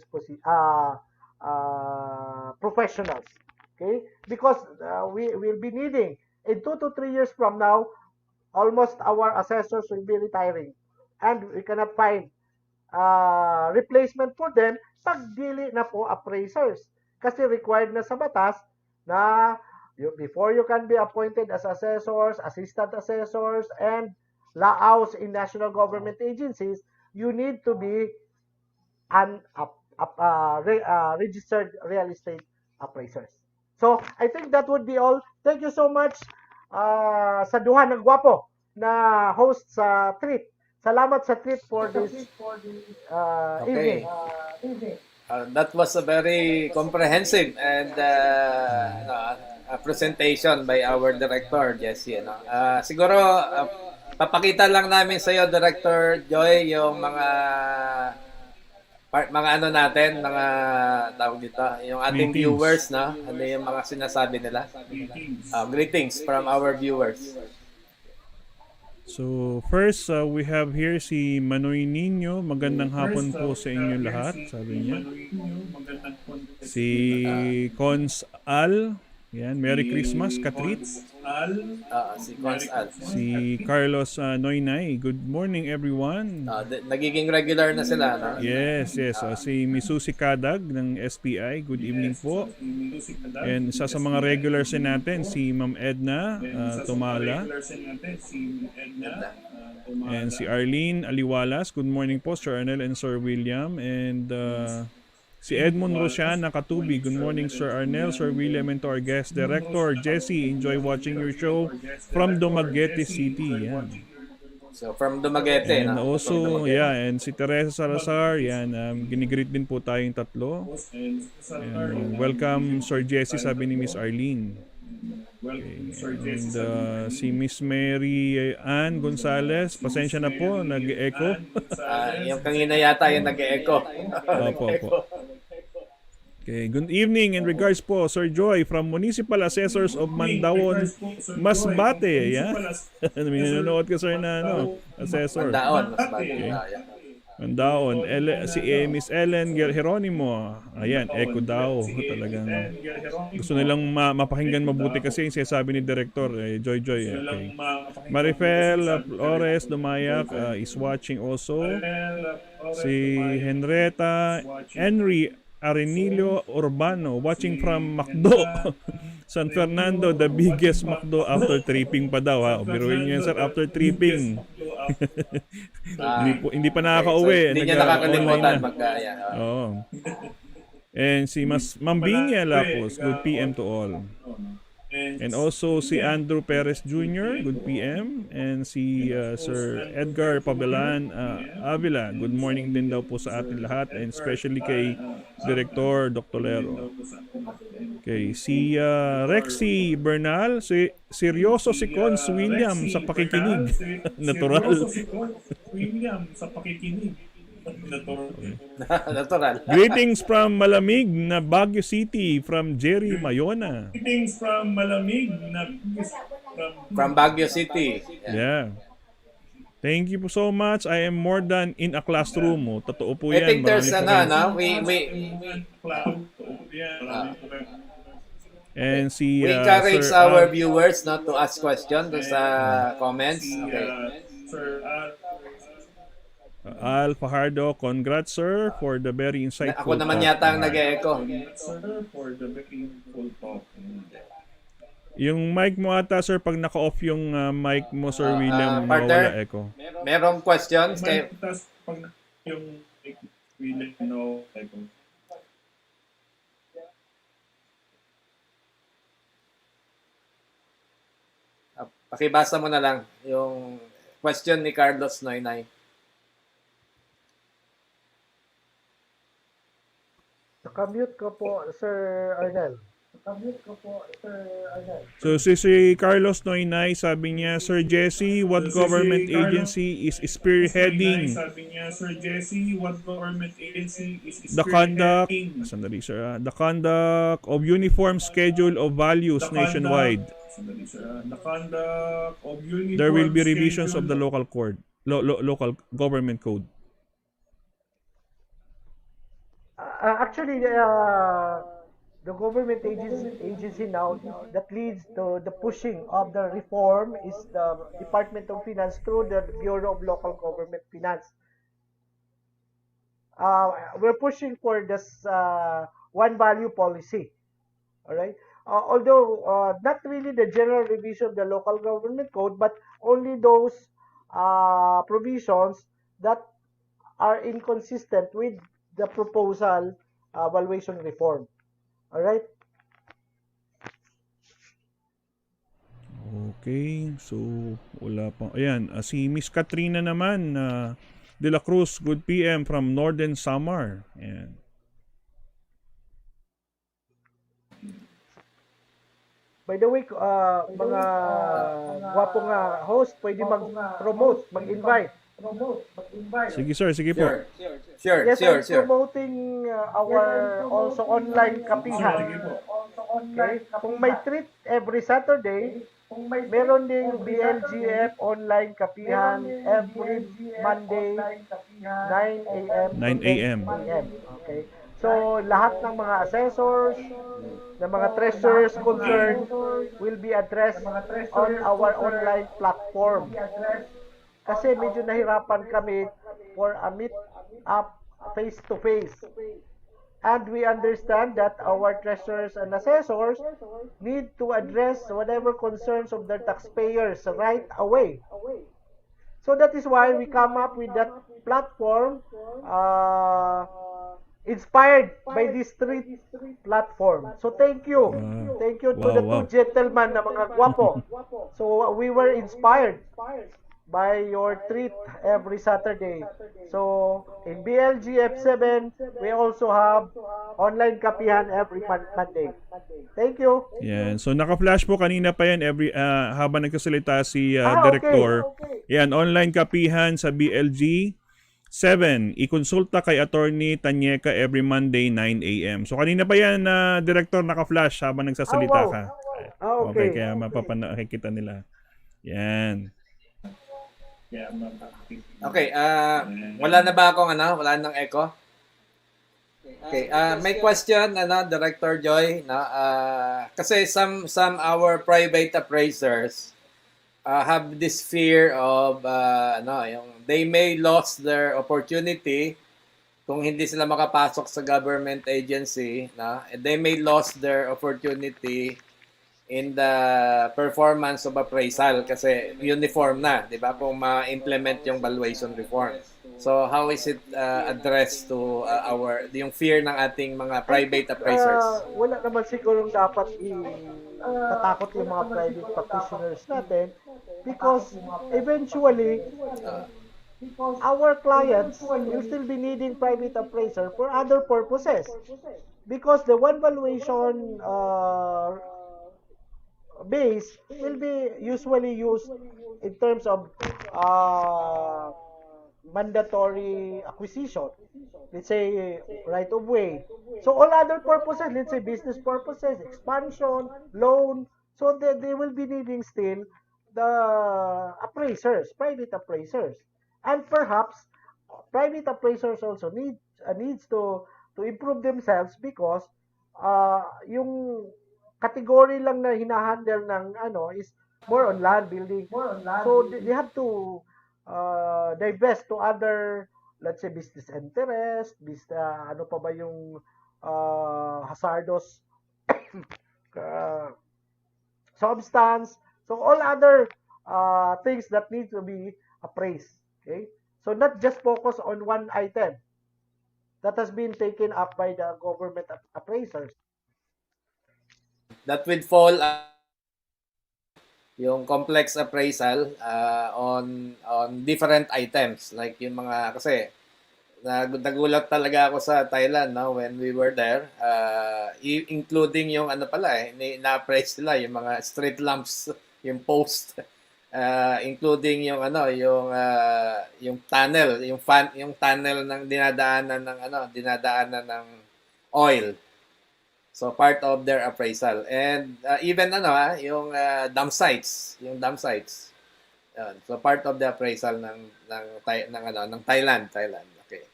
professionals. Okay? Because we will be needing, in 2 to 3 years from now, almost our assessors will be retiring. And we cannot find replacement for them pag dili na po appraisers. Kasi required na sa batas na before you can be appointed as assessors, assistant assessors, and laos in national government agencies, you need to be an registered real estate appraisers. So, I think that would be all. Thank you so much sa duha ng gwapo na host sa treat. Salamat sa treat for this evening. That was a very comprehensive and presentation by our Director Jessie. Siguro, papakita lang namin sa iyo, Director Joy, yung mga ano natin, mga tawag dito, yung ating viewers, no? Ano yung mga sinasabi nila? Greetings from our viewers. So, first, we have here si Manoy Nino. Magandang hapon po sa inyo lahat, sabi niya. Si Cons Al. Yan, Merry Christmas, Katrit. Si Cons Al. Si Carlos Noynay, good morning everyone. Nagiging regular na sila, no? Yes. Si Misusi Kadag ng SPI, good evening po. And isa sa mga regulars natin, si Ma'am Edna Tumala. And si Arlene Aliwalas, good morning po, Sir Arnel and Sir William. And si Edmond Rosian Nakatubi, good morning Sir Arnel, Sir William, and to our guest Director Jessie, enjoy watching your show from Dumaguete City. Yan. So from Dumaguete, And no? also, and si Teresa Salazar, yan, ginigreet din po tayong tatlo. And welcome Sir Jessie, sabi ni Miss Arlene. Okay. And si Miss Mary Ann Gonzales, pasensya na po, nag-echo. Yung kanina yata yung nag-echo. Opo. Okay, good evening in regards po, Sir Joy from Municipal Assessors of Mandaon, Masbate. Yan. May nanonood ka, sir, na assessor. Masbate. Mandaon. Si Miss Ellen Geronimo. Ayan, echo daw. Talagang gusto nilang mapakinggan mabuti kasi yung sinasabi ni Director Joy. Okay. Marifel Flores Dumayak is watching also. Si Henry Arenilio Urbano watching from Macdo. San Fernando, the biggest Macdo after tripping pa daw, ha. Biruin niyo yan, sir, after tripping. hindi pa nakaka-uwi. Hindi niya nakakalimutan mag-aya. And si Ma'am Binya Lapos, good PM to all. And also si Andrew Perez Jr., good PM. And si Sir Edgar Pabelan Avila, good morning din daw po sa atin lahat. And especially kay Director Doctolero. Okay, si Rexy Bernal, seryoso si Cons William sa pakikinig. Natural. Natural. Greetings from malamig na Baguio City from Jerry Mayona. From Baguio City. Yeah. Thank you so much. I am more than in a classroom. Totoo po yan. I think there's and si we encourage our viewers not to ask questions sa comments. Okay. Al Fajardo, congrats sir for the very insightful Ako naman talk. yata ang nag-echo. Yung mic mo ata sir, pag naka-off yung mic mo Sir William, partner, mawala echo. Merong questions kay pakibasa mo na lang yung question ni Carlos Noynay. Nakamute ko po, Sir Arnel. So si Carlos Noynay, sabi niya, Sir Jessie, what government agency is spearheading the conduct of uniform schedule of values nationwide? There will be revisions of the local local government code. Actually, the government agency now that leads to the pushing of the reform is the Department of Finance through the Bureau of Local Government Finance. We're pushing for this one value policy. All right. Although not really the general revision of the local government code, but only those provisions that are inconsistent with the proposal valuation reform. All right? Okay, so wala pa. Ayan, si Miss Katrina naman De La Cruz, good PM from Northern Samar. Ayan. By the way, mga gwapong host, pwede mag-promote, mag-invite. Sige sir, sige po. Sure. Promoting our also online kapihan. Okay? Kung may treat every Saturday, meron ding BLGF online kapihan every Monday 9 a.m. 9 a.m. Okay. So, lahat ng mga assessors, ng mga treasurers concerned will be addressed on our online platform. Kasi medyo nahirapan kami for a meet-up face-to-face. And we understand that our treasurers and assessors need to address whatever concerns of their taxpayers right away. So that is why we come up with that platform inspired by these three platforms. So thank you. Thank you to the two gentlemen na mga gwapo. So we were inspired by your treat every Saturday. So in BLGF 7, we also have online kapihan every Monday. Thank you. Yan. So naka-flash po kanina pa yan habang nagsasalita si Director. Okay. Yan, online kapihan sa BLG 7. I-consulta kay Attorney Tanyeka every Monday 9 a.m. So kanina pa yan Director naka-flash habang nagsasalita ka. Okay. Kaya mapapakita nila. Yan. Okay, wala na ba akong wala nang echo? Okay, may question Director Joy, kasi some our private appraisers have this fear of yung they may lose their opportunity kung hindi sila makapasok sa government agency, they may lose their opportunity in the performance of appraisal kasi uniform na, di ba? Kung ma-implement yung valuation reform. So how is it addressed to yung fear ng ating mga private appraisers? Wala naman sigurong dapat tatakot yung mga private practitioners natin because eventually our clients will still be needing private appraiser for other purposes because the one valuation base will be usually used in terms of mandatory acquisition, let's say right of way. So all other purposes, let's say business purposes, expansion, loan, so they will be needing still the appraisers, private appraisers. And perhaps private appraisers also needs to improve themselves because yung category lang na hinahandle ng is more on land building. So they have to divest to other, let's say, business interest, ano pa ba yung hazardous substance. So all other things that need to be appraised. Okay? So not just focus on one item that has been taken up by the government appraisers. That would fall yung complex appraisal on different items like yung mga kasi nagulat talaga ako sa Thailand when we were there including yung na-appraise nila yung mga street lamps, yung post including yung yung tunnel, yung tunnel ng dinadaanan ng oil. So part of their appraisal and even yung dump sites. So part of the appraisal ng Thailand. Okay.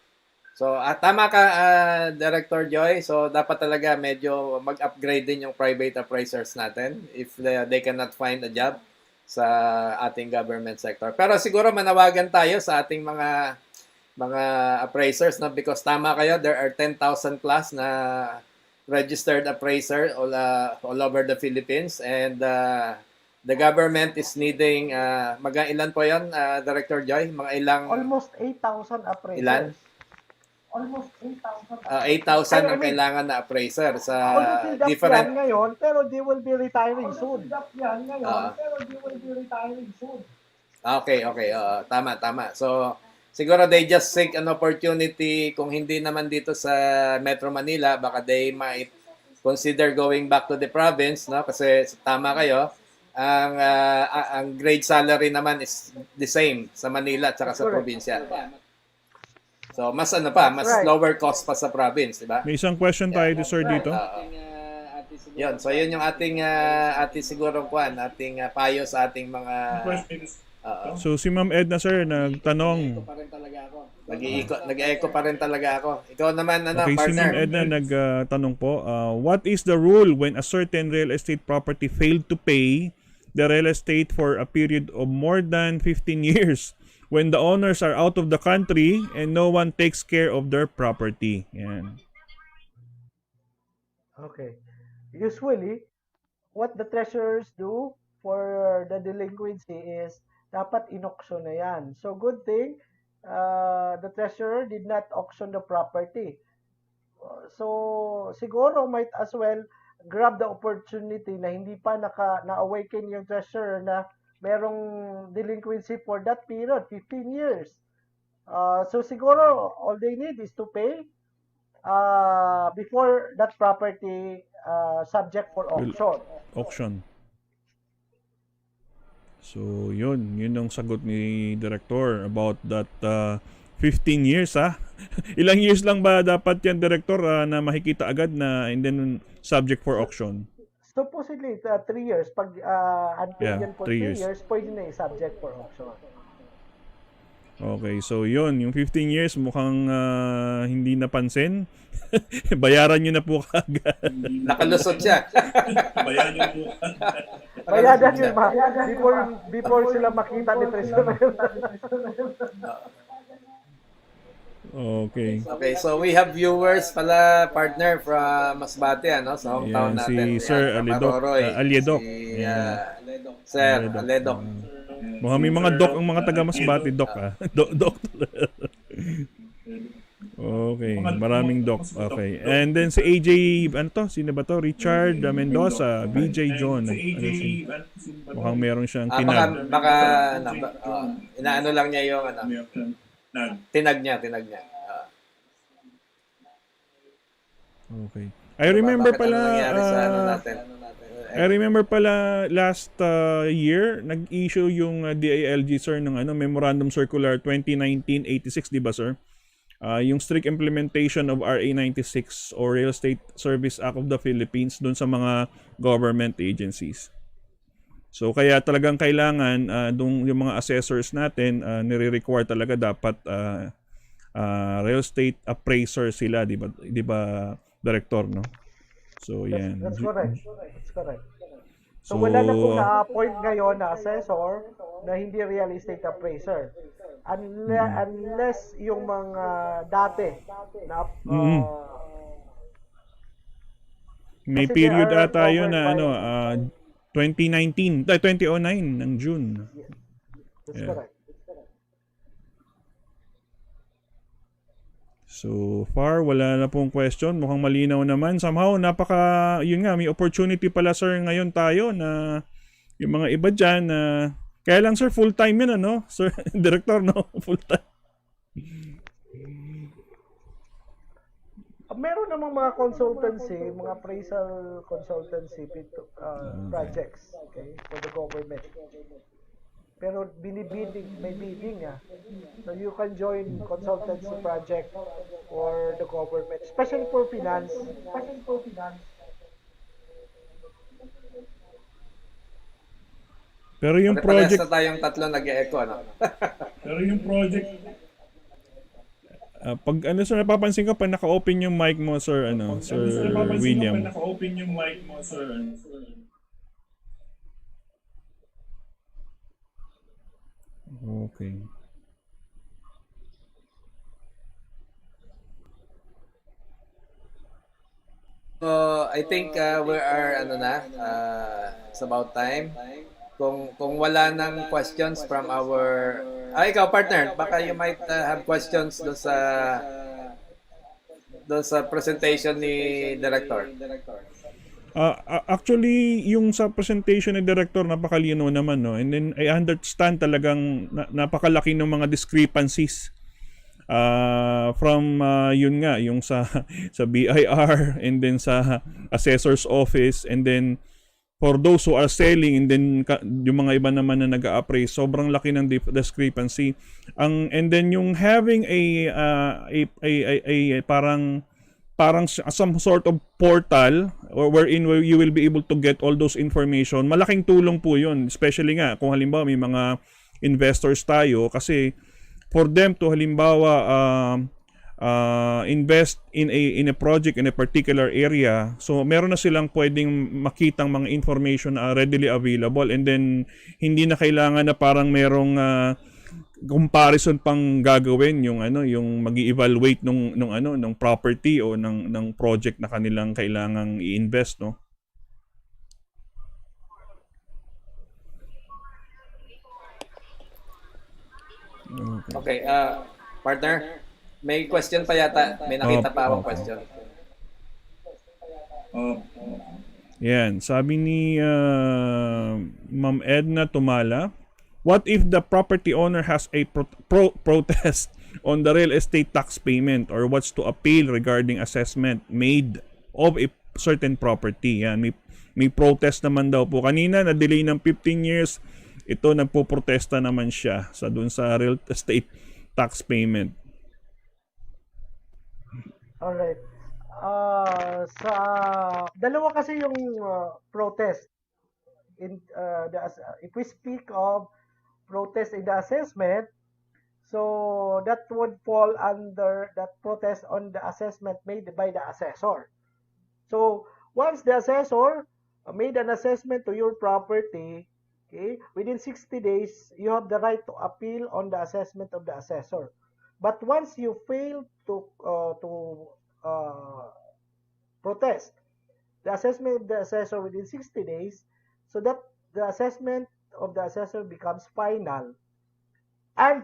So tama ka Director Joy. So dapat talaga medyo mag-upgrade din yung private appraisers natin if they cannot find a job sa ating government sector. Pero siguro manawagan tayo sa ating mga appraisers because tama kayo, there are 10,000 plus na registered appraiser all over the Philippines and the government is needing ilan po yan Director Joy? Mga ilang almost 8,000 appraisers. Ilan? Almost 8,000. 8,000 ang kailangan na appraiser sa different ngayon pero they will be retiring soon. Okay. Tama. So siguro they just seek an opportunity kung hindi naman dito sa Metro Manila, baka they might consider going back to the province, kasi tama kayo, ang grade salary naman is the same sa Manila at saka sa probinsya. So mas lower cost pa sa province, di ba? May isang question tayo sir dito. Yun, so yun yung ating siguro ating payo sa ating mga So si Ma'am Edna sir nagtanong. Nag-echo pa rin talaga ako. Ikaw naman, Okay, si partner. Ma'am Edna nagtanong po, what is the rule when a certain real estate property failed to pay the real estate for a period of more than 15 years when the owners are out of the country and no one takes care of their property? Yan. Okay. Usually, what the treasurers do for the delinquency is dapat in-auction na yan. So good thing, the treasurer did not auction the property. So siguro might as well grab the opportunity na hindi pa na-awaken yung treasurer na merong delinquency for that period, 15 years. So siguro all they need is to pay before that property subject for auction. Auction. So yun ang sagot ni Director about that 15 years Ilang years lang ba dapat yan, Director, na makikita agad na and then subject for auction? Supposedly 3 years. Pag until yan for 3 years, pwede na subject for auction. Okay, so yun, yung 15 years mukhang hindi napansin. Bayaran nyo na po kagad. Nakalusot siya. Bayaran yun, before sila makita ni treasurer. Okay. Okay, so we have viewers pala, partner, from Masbate, sa hometown natin. Si Sir Aliedok. Si Sir Aledok. Mukhang may mga doc ang mga taga Masbate, doc Doc. Okay, maraming doc. Okay. And then si AJ, sino ba to? Richard Mendoza, BJ John. Mukhang meron siyang tinag. Baka inaano lang niya yung tinag niya. Okay. I remember pala last year nag-issue yung DILG sir ng Memorandum Circular 2019-86, di ba sir? Yung strict implementation of RA 96 or Real Estate Service Act of the Philippines doon sa mga government agencies. So kaya talagang kailangan yung mga assessors natin nire-require talaga dapat real estate appraiser sila, di ba Director, no? So yan. That's correct. So wala na po na-appoint ngayon na assessor na hindi real estate appraiser. Unless yung mga dati na may period ata yun na 2009 ng June. That's correct. So far, wala na pong question. Mukhang malinaw naman. Somehow, may opportunity pala sir ngayon tayo na yung mga iba dyan na kaya lang sir, full-time yun Sir, Director, no? Full-time. Meron namang mga consultancy, mga appraisal consultancy projects, okay, for the government. Pero may bidding So you can join consultancy project for the government, especially for finance. Pero yung project na tayong tatlo nag-e-echo, Pero yung project pag sir, napapansin ko pag naka-open yung mic mo sir, Sir William. Pag naka-open yung mic mo sir, Okay. So, I think we are it's about time. Kung wala nang questions from our ikaw partner, baka you might have questions doon sa presentation ni Director. Actually, yung sa presentation ni Director, napakalino naman, no? And then, I understand talagang napakalaki ng mga discrepancies from, yung sa BIR, and then sa assessor's office, and then, for those who are selling, and then, yung mga iba naman na nag-a-appraise, sobrang laki ng discrepancy. And then, yung having a parang some sort of portal wherein you will be able to get all those information. Malaking tulong po yun. Especially nga kung halimbawa may mga investors tayo kasi for them to halimbawa invest in a project in a particular area, so meron na silang pwedeng makitang mga information na readily available, and then hindi na kailangan na parang merong comparison pang gagawin yung yung magi-evaluate nung property o ng project na kanilang kailangang i-invest, no. Okay, partner, may question pa yata. May nakita pa akong question. Yan, sabi ni Ma'am Edna Tumala, what if the property owner has a protest on the real estate tax payment or wants to appeal regarding assessment made of a certain property? Yan, may protest naman daw po. Kanina, na-delay ng 15 years. Ito, nagpo-protesta naman siya dun sa real estate tax payment. Alright. Sa dalawa kasi yung protest. If we speak of protest in the assessment, so that would fall under that protest on the assessment made by the assessor. So once the assessor made an assessment to your property, okay, within 60 days, you have the right to appeal on the assessment of the assessor. But once you fail to protest the assessment of the assessor within 60 days, so that the assessment of the assessor becomes final. And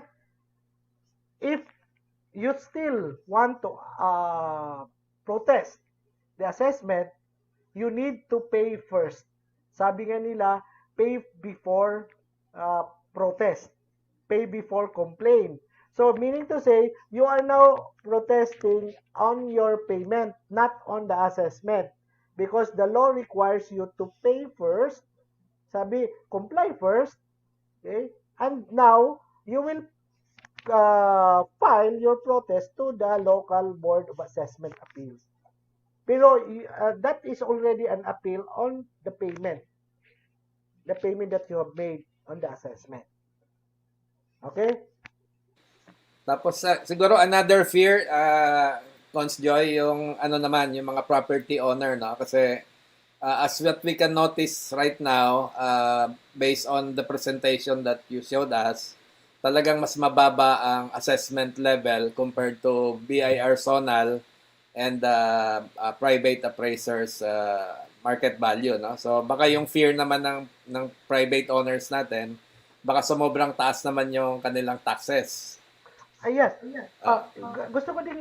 if you still want to protest the assessment, you need to pay first. Sabi nga nila, pay before protest, pay before complain. So meaning to say, you are now protesting on your payment, not on the assessment, because the law requires you to pay first. Sabi, comply first, okay? And now you will file your protest to the local board of assessment appeals. Pero that is already an appeal on the payment that you have made on the assessment. Okay? Tapos siguro another fear, Cons Joy, yung naman, yung mga property owner, no? Kasi as what we can notice right now, based on the presentation that you showed us, talagang mas mababa ang assessment level compared to BIR zonal and private appraisers market value, no? So baka yung fear naman ng private owners natin, baka sumobrang taas naman yung kanilang taxes. Yes. Gusto ko din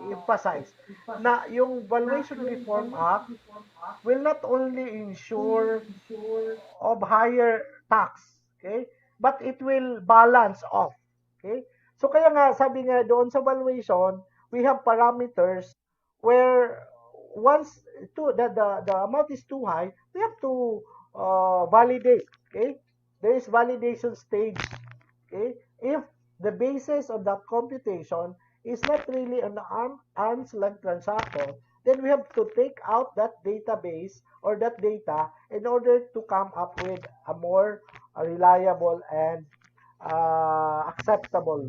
emphasize na yung Valuation Reform Act will not only ensure of higher tax, okay, but it will balance off, okay. So kaya nga sabi nga doon sa valuation, we have parameters where once the amount is too high, we have to validate, okay. There is validation stage. Okay? If the basis of that computation is not really an arm's length transaction, then we have to take out that database or that data in order to come up with a more reliable and acceptable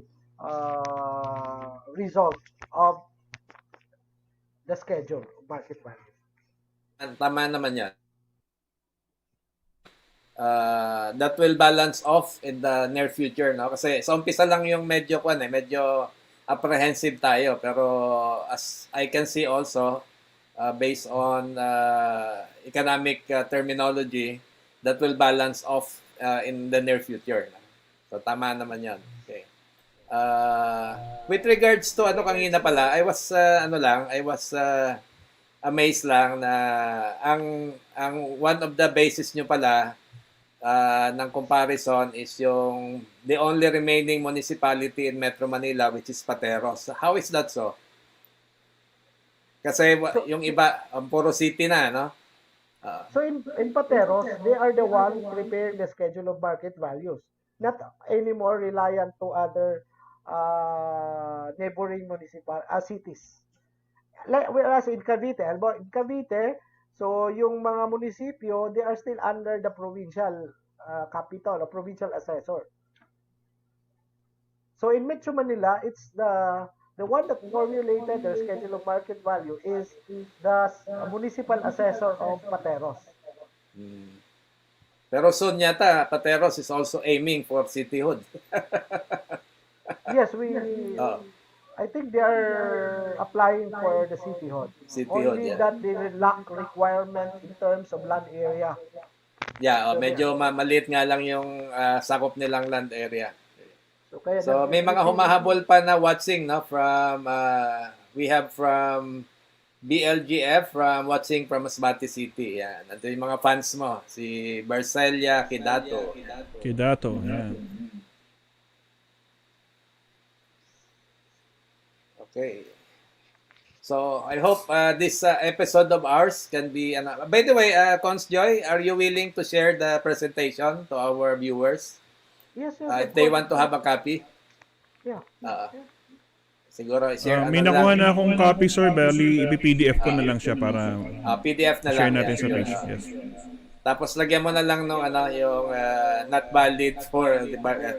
result of the schedule of market value. Tama naman yan. That will balance off in the near future, no? Kasi sa umpisa lang yung medyo apprehensive tayo, pero as I can see also based on economic terminology, that will balance off in the near future, no? So tama naman 'yan. Okay. With regards to kanina pala, I was amazed lang na ang one of the basis nyo pala ng comparison is yung the only remaining municipality in Metro Manila, which is Pateros. How is that so? Kasi yung iba, puro city na, no? So in Pateros, they are the one preparing the schedule of market values, not anymore reliant to other neighboring cities. Whereas in Cavite, so yung mga munisipyo, they are still under the provincial capital, a provincial assessor. So in Metro Manila, it's the one that formulated the schedule of market value is the municipal assessor of Pateros. Pero soon yata, Pateros is also aiming for cityhood. Yes, I think they are applying for the cityhood. Cityhood, Only yeah. that they lack requirements in terms of land area. Yeah, medyo maliit nga lang yung sakop nilang land area. So may mga humahabol pa na watching, no, from we have from BLGF from watching from Masbate City. Yan. Ito yung mga fans mo, si Barcelia Kidato. Yeah. Okay. So I hope this episode of ours can be by the way, Cons Joy, are you willing to share the presentation to our viewers? Yes, If they want to have a copy? Yeah. Siguro share May nakuha na akong copy, sir. Bali, ipi-PDF ko na lang siya para PDF na share lang. natin sa page. Yes. Tapos lagyan mo na lang ng yung not valid for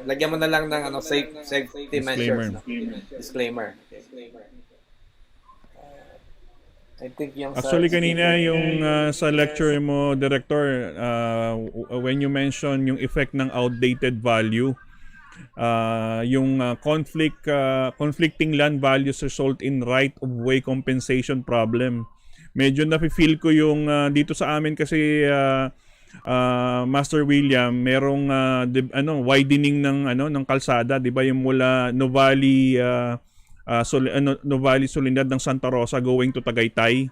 lagyan mo na lang ng safety measures. Disclaimer. I think yung actually kanina yung sa lecture mo, Director, when you mention yung effect ng outdated value, yung conflicting land values result in right of way compensation problem. Medyo nafe-feel ko yung dito sa amin kasi Master William, merong widening ng kalsada, 'di ba, yung mula Novali Soledad ng Santa Rosa going to Tagaytay.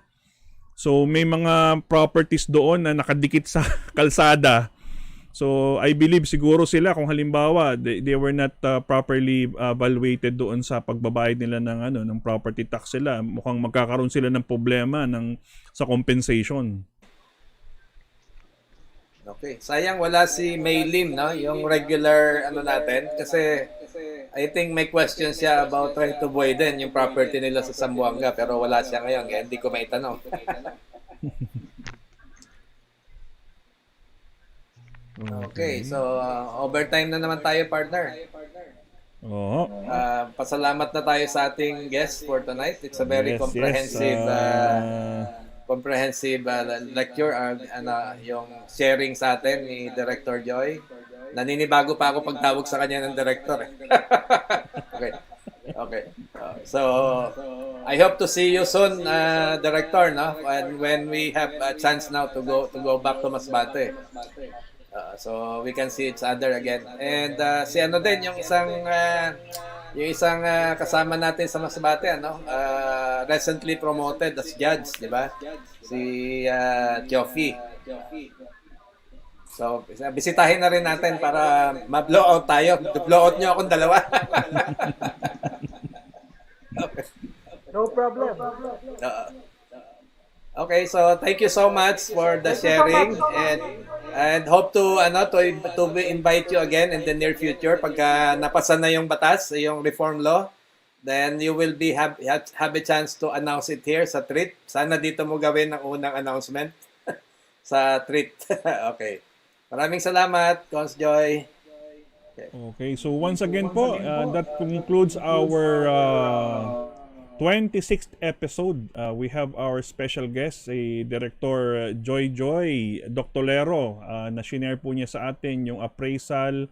So may mga properties doon na nakadikit sa kalsada. So I believe siguro sila kung halimbawa they were not properly evaluated doon sa pagbabayad nila ng property tax sila, mukhang magkakaroon sila ng problema sa compensation. Okay. Sayang wala si Maylin, no? Yung regular natin kasi I think may question siya about trying to widen yung property nila sa Zamboanga pero wala siya ngayon kaya hindi ko maitanong. Okay, so overtime na naman tayo, partner. Oo. Pasalamat na tayo sa ating guest for tonight. It's a very comprehensive lecture yung sharing sa atin ni Director Joy. Naninibago pa ako pagtawag sa kanya ng director. Okay. So I hope to see you soon, Director, no? And when we have a chance now to go back to Masbate. So we can see each other again. And si din yung isang kasama natin sa Masbate, recently promoted as judge, di ba? Si Joffy. So, bisitahin na rin natin para ma-blowout tayo. Blowout nyo akong dalawa. Okay. No problem. Okay, so thank you so much for the sharing and hope to invite you again in the near future pagka napasa na yung batas, yung reform law. Then you will have a chance to announce it here sa treat. Sana dito mo gawin ang unang announcement sa treat. Okay. Maraming salamat, Cons Joy. Okay, so once again po, that concludes our 26th episode. We have our special guest, si Director Joy Doctolero, na shinare po niya sa atin yung appraisal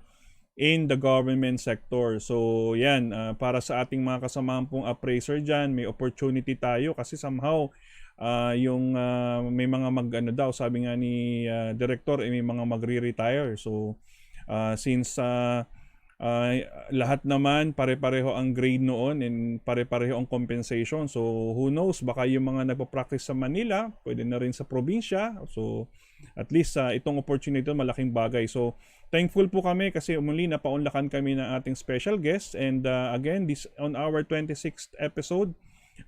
in the government sector. So yan, para sa ating mga kasamahan pong appraiser dyan, may opportunity tayo kasi somehow may mga sabi nga ni Director, may mga magre-retire. So since lahat naman pare-pareho ang grade noon and pare-pareho ang compensation, so who knows, baka yung mga nagpa-practice sa Manila pwede na rin sa probinsya. So at least itong opportunity malaking bagay. So thankful po kami kasi muli napaunlakan kami ng ating special guest. And again, this on our 26th episode,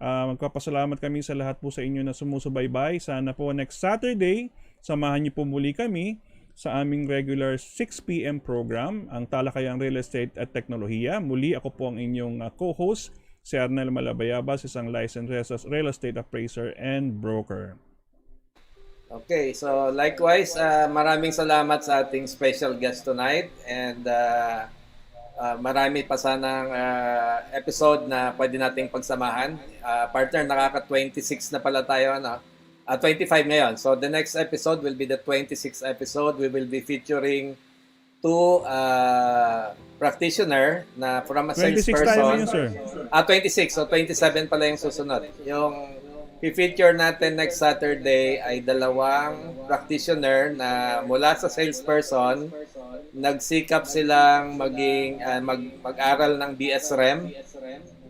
magpapasalamat kami sa lahat po sa inyo na sumusubaybay. Sana po next Saturday, samahan niyo po muli kami sa aming regular 6 p.m. program, ang Talakayang Real Estate at Teknolohiya. Muli ako po ang inyong co-host, si Arnel Malabayabas, isang licensed real estate appraiser and broker. Okay, so likewise, maraming salamat sa ating special guest tonight and marami pa sanang episode na pwede nating pagsamahan. Partner, nakaka-26 na pala tayo, ano? 25 ngayon. So the next episode will be the 26th episode. We will be featuring two practitioner na from a 26 tayo salesperson. ngayon, sir. 26. So 27 pala yung susunod. Yung i-feature natin next Saturday ay dalawang practitioner na mula sa salesperson, nagsikap silang maging mag-aral ng BSREM.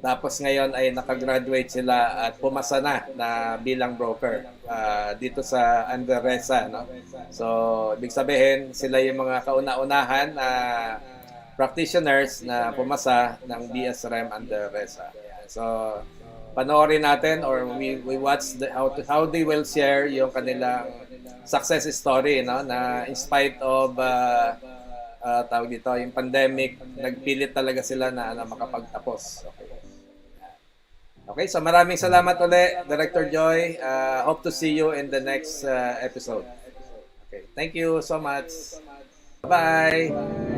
Tapos ngayon ay nakagraduate sila at pumasa na bilang broker dito sa under RESA, no? So, ibig sabihin, sila yung mga kauna-unahan na practitioners na pumasa ng BSREM under RESA. Yeah. So, panoorin natin or we watch how they will share yung kanilang success story, no, na in spite of tawag dito yung pandemic, nagpilit talaga sila na makapagtapos. Okay, so maraming salamat ulit, Director Joy. Hope to see you in the next episode. Okay, thank you so much. Bye.